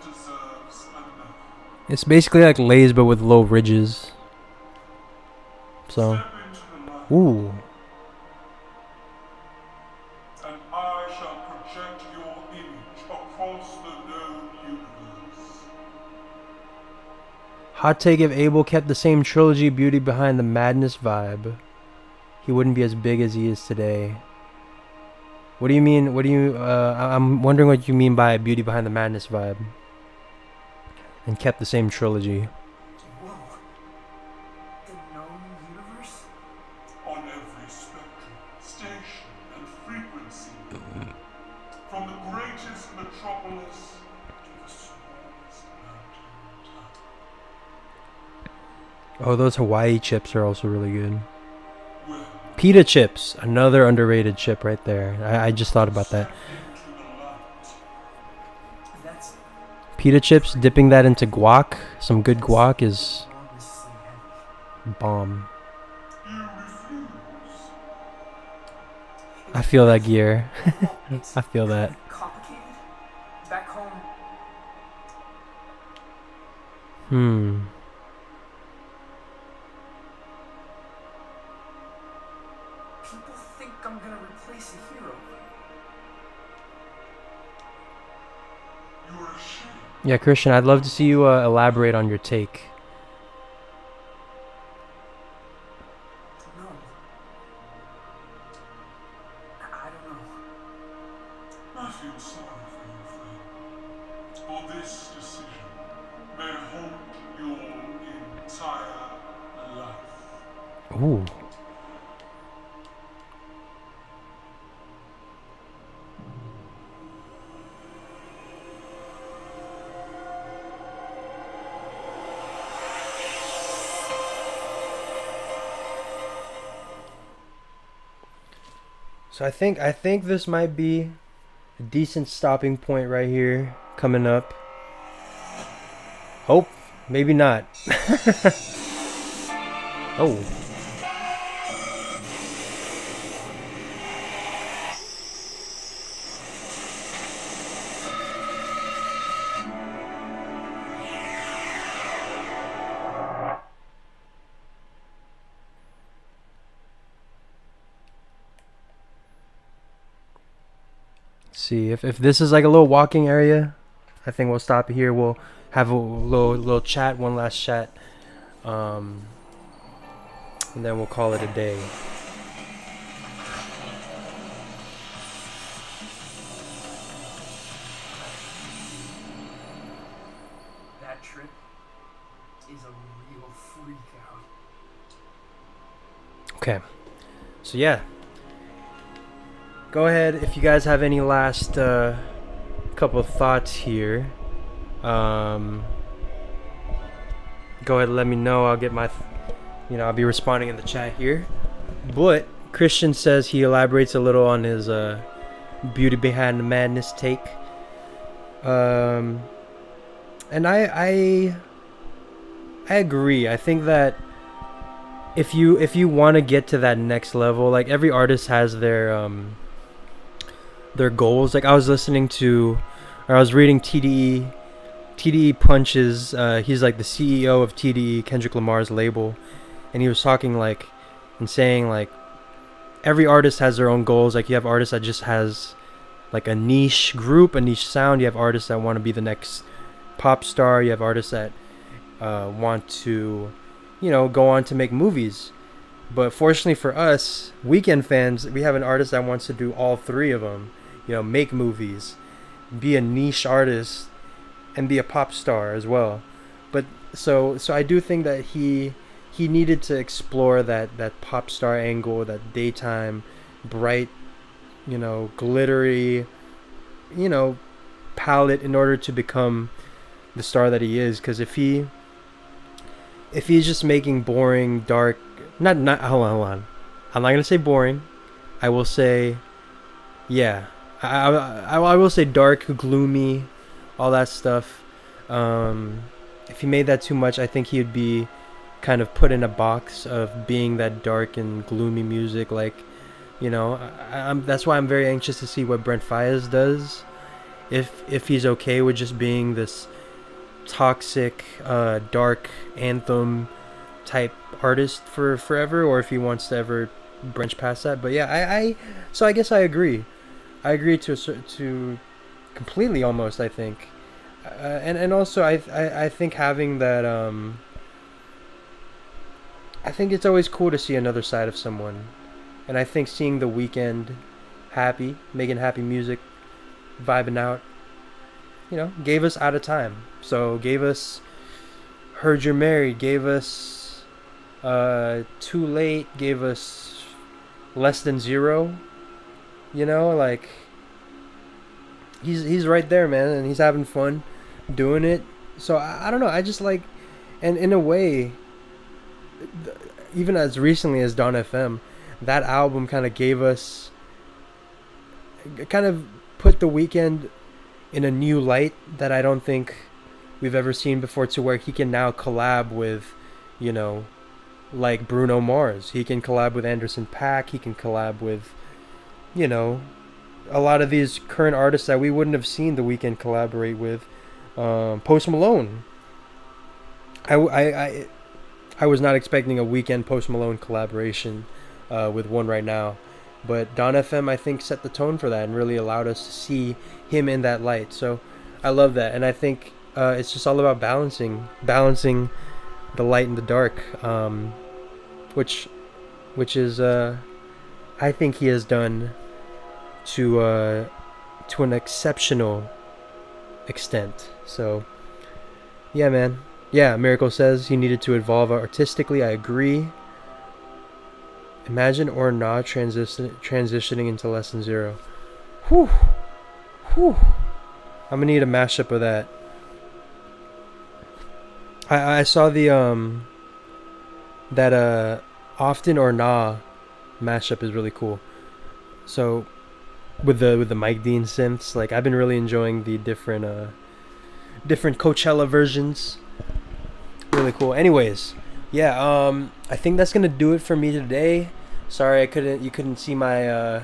It's basically like Lay's but with low ridges. So, ooh. And I shall project your image across the known universe. Hot take: if Abel kept the same trilogy Beauty Behind the Madness vibe, he wouldn't be as big as he is today. What do you mean? I'm wondering what you mean by Beauty Behind the Madness vibe. And kept the same trilogy. Whoa. The known universe? On every spectrum, station, and frequency. From the greatest metropolis to the smallest mountain top. Oh, those Hawaii chips are also really good. Well, Pita chips, another underrated chip right there. I just thought about that. into the light. That's Pita chips, dipping that into guac, some good guac is enormously heavy. bomb. You refuse. I feel that gear. I feel that. Complicated? Back home, people think I'm gonna replace a hero. You are ashamed. Yeah, Christian, I'd love to see you elaborate on your take. No. I don't know. I feel sorry for you, friend. For this decision may haunt your entire life. Ooh. So I think this might be a decent stopping point right here coming up. Oh, maybe not. Oh. See if this is like a little walking area, I think we'll stop here. We'll have a little chat, one last chat, and then we'll call it a day. That trip is a real freak out. Okay, so yeah, go ahead if you guys have any last couple of thoughts here. Go ahead and let me know. I'll get my I'll be responding in the chat here. But Christian says he elaborates a little on his Beauty Behind the Madness take. And I agree. I think that if you want to get to that next level, like every artist has their goals. Like I was reading TDE Punches. He's like the CEO of TDE, Kendrick Lamar's label, and he was talking and saying every artist has their own goals. Like you have artists that just has like a niche group, a niche sound. You have artists that want to be the next pop star. You have artists that want to go on to make movies. But fortunately for us Weeknd fans, we have an artist that wants to do all three of them. Make movies, be a niche artist, and be a pop star as well. But so I do think that he needed to explore that pop star angle, that daytime, bright, glittery, palette in order to become the star that he is. Because if he's just making boring, dark, not hold on, I'm not gonna say boring. I will say, yeah, I will say dark, gloomy, all that stuff. If he made that too much, I think he'd be kind of put in a box of being that dark and gloomy music. Like, that's why I'm very anxious to see what Brent Faiyaz does. If he's okay with just being this toxic, dark anthem type artist for forever, or if he wants to ever branch past that. But yeah, so I guess I agree. I agree to completely, almost, I think. And also I think having that I think it's always cool to see another side of someone, and I think seeing the Weeknd happy, making happy music, vibing out, gave us Out of Time. So gave us Heard You're Married, gave us Too Late, gave us Less Than Zero. Like, he's right there, man, and he's having fun doing it. So I don't know, I just like, and in a way, even as recently as Dawn FM, that album kind of put the Weeknd in a new light that I don't think we've ever seen before, to where he can now collab with, like Bruno Mars. He can collab with Anderson .Paak. He can collab with, a lot of these current artists that we wouldn't have seen the Weeknd collaborate with. Post Malone. I was not expecting a Weeknd Post Malone collaboration with One Right Now, but Dawn FM, I think, set the tone for that and really allowed us to see him in that light. So I love that, and I think it's just all about balancing the light and the dark, which is I think he has done to an exceptional extent. So yeah, man. Yeah, Miracle says he needed to evolve artistically. I agree. Imagine or not transitioning into Less Than Zero. Whew. I'm gonna need a mashup of that. I saw the that Often or Nah mashup is really cool. So with the Mike Dean synths, like, I've been really enjoying the different Coachella versions. Really cool. Anyways, yeah, I think that's gonna do it for me today. Sorry you couldn't see my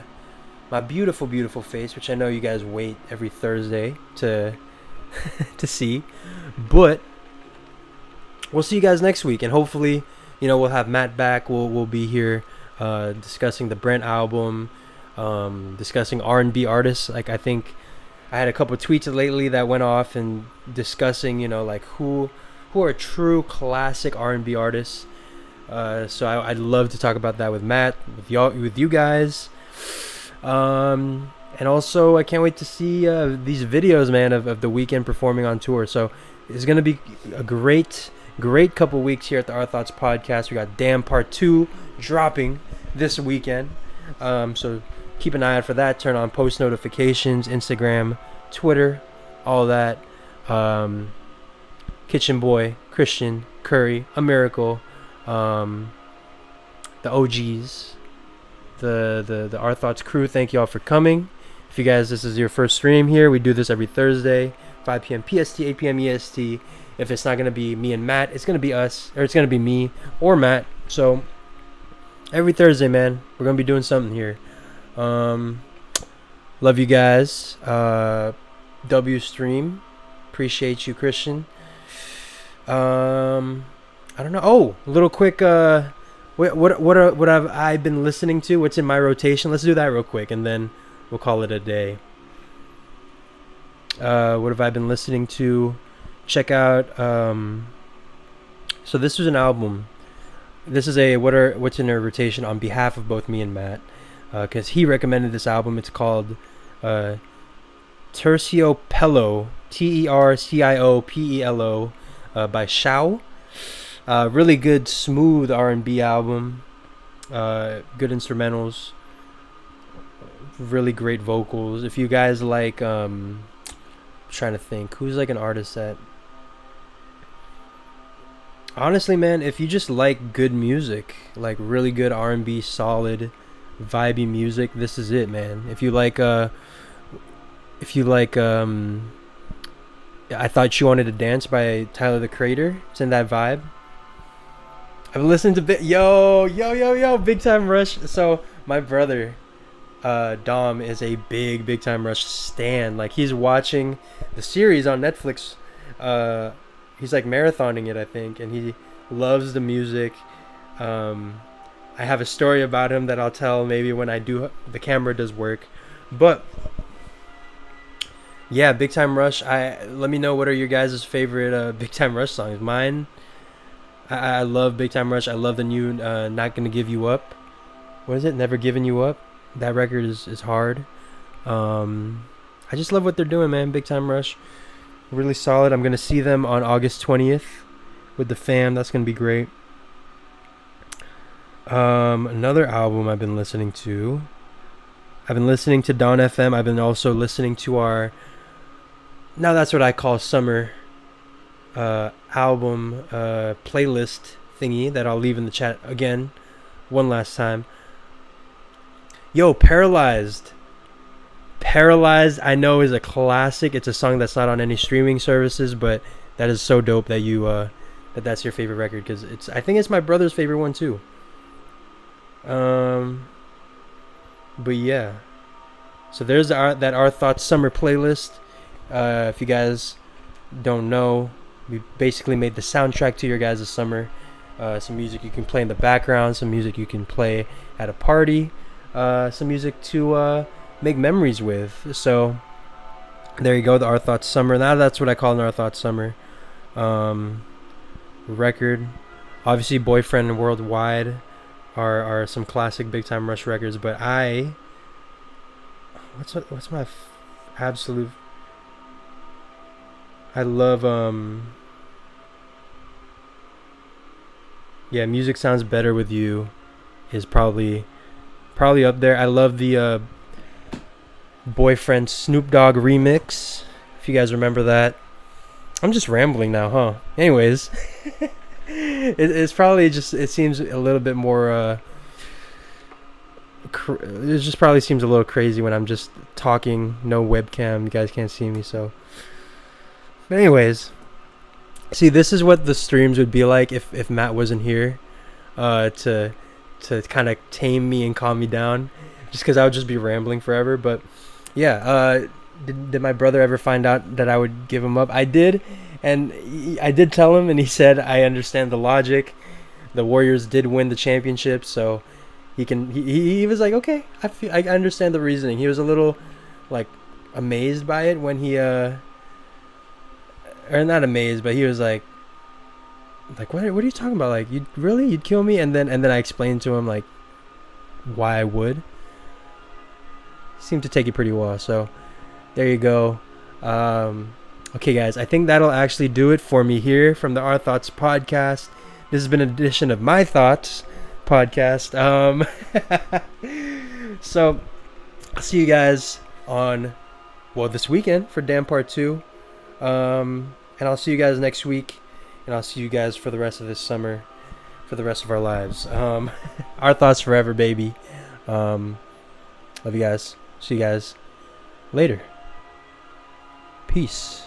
my beautiful face, which I know you guys wait every Thursday to to see. But we'll see you guys next week, and hopefully, we'll have Matt back. We'll be here discussing the Brent album, discussing R&B artists. Like, I think I had a couple of tweets lately that went off and discussing, like who are true classic R&B artists. So I'd love to talk about that with Matt, with you guys. And also, I can't wait to see these videos, man, of the Weeknd performing on tour. So it's gonna be a great couple weeks here at the OurThoughts podcast. We got Damn Part 2 dropping this weekend. So keep an eye out for that. Turn on post notifications, Instagram, Twitter, all that. Kitchen Boy, Christian, Curry, A Miracle, the OGs, the OurThoughts crew. Thank you all for coming. If you guys, this is your first stream here, we do this every Thursday, 5 p.m. PST, 8 p.m. EST. If it's not going to be me and Matt, it's going to be us, or it's going to be me or Matt. So every Thursday, man, we're going to be doing something here. Love you guys. W stream. Appreciate you, Christian. I don't know. Oh, a little quick. What have I been listening to? What's in my rotation? Let's do that real quick, and then we'll call it a day. What have I been listening to? Check out. So this was an album. This is what's in a rotation on behalf of both me and Matt, because he recommended this album. It's called Terciopelo, Terciopelo by Shao. Really good, smooth R&B album. Good instrumentals. Really great vocals. If you guys like, trying to think, who's like an artist that, honestly, man, if you just like good music, like really good R&B, solid, vibey music, this is it, man. If you like, I Thought You Wanted to Dance by Tyler the Creator, it's in that vibe. I've listened to Big Time Rush. So my brother, Dom, is a big Time Rush stan. Like, he's watching the series on Netflix. He's like marathoning it, I think, and he loves the music. I have a story about him that I'll tell maybe when the camera does work. But yeah, Big Time Rush. Let me know, what are your guys' favorite Big Time Rush songs. Mine, I love Big Time Rush. I love the new Not Gonna Give You Up. What is it? Never Giving You Up. That record is hard. I just love what they're doing, man. Big Time Rush, really solid. I'm gonna see them on August 20th with the fam. That's gonna be great. Another album I've been listening to. I've been listening to Dawn FM. I've been also listening to now that's what I call summer album playlist thingy that I'll leave in the chat again one last time. Yo, Paralyzed, I know, is a classic. It's a song that's not on any streaming services, but that is so dope that you that's your favorite record, because I think it's my brother's favorite one too. But yeah, so there's that Our Thoughts summer playlist. If you guys don't know, we basically made the soundtrack to your guys' summer. Some music you can play in the background, some music you can play at a party, some music to make memories with. So there you go, the Our Thoughts summer. Now that's what I call an Our Thoughts summer record. Obviously, Boyfriend and Worldwide are some classic Big Time Rush records, but what's my absolute, I love Music Sounds Better With You is probably up there. I love the Boyfriend Snoop Dogg remix, if you guys remember that. I'm just rambling now, huh? Anyways, it's probably just, it seems a little bit more it just probably seems a little crazy when I'm just talking, no webcam, you guys can't see me. So but anyways, see, this is what the streams would be like if Matt wasn't here to kind of tame me and calm me down, just because I would just be rambling forever. But yeah, did my brother ever find out that I would give him up? I did, and I did tell him, and he said, I understand the logic. The Warriors did win the championship, so he was like, okay, I understand the reasoning. He was a little like amazed by it when he or not amazed, but he was like what are you talking about? Like, you'd kill me? And then I explained to him like why I would. Seemed to take it pretty well. So there you go. Okay, guys, I think that'll actually do it for me here from the Our Thoughts podcast. This has been an edition of My Thoughts podcast. So I'll see you guys on this weekend for Damn Part 2. And I'll see you guys next week, and I'll see you guys for the rest of this summer, for the rest of our lives. Our thoughts forever, baby. Love you guys. See you guys later. Peace.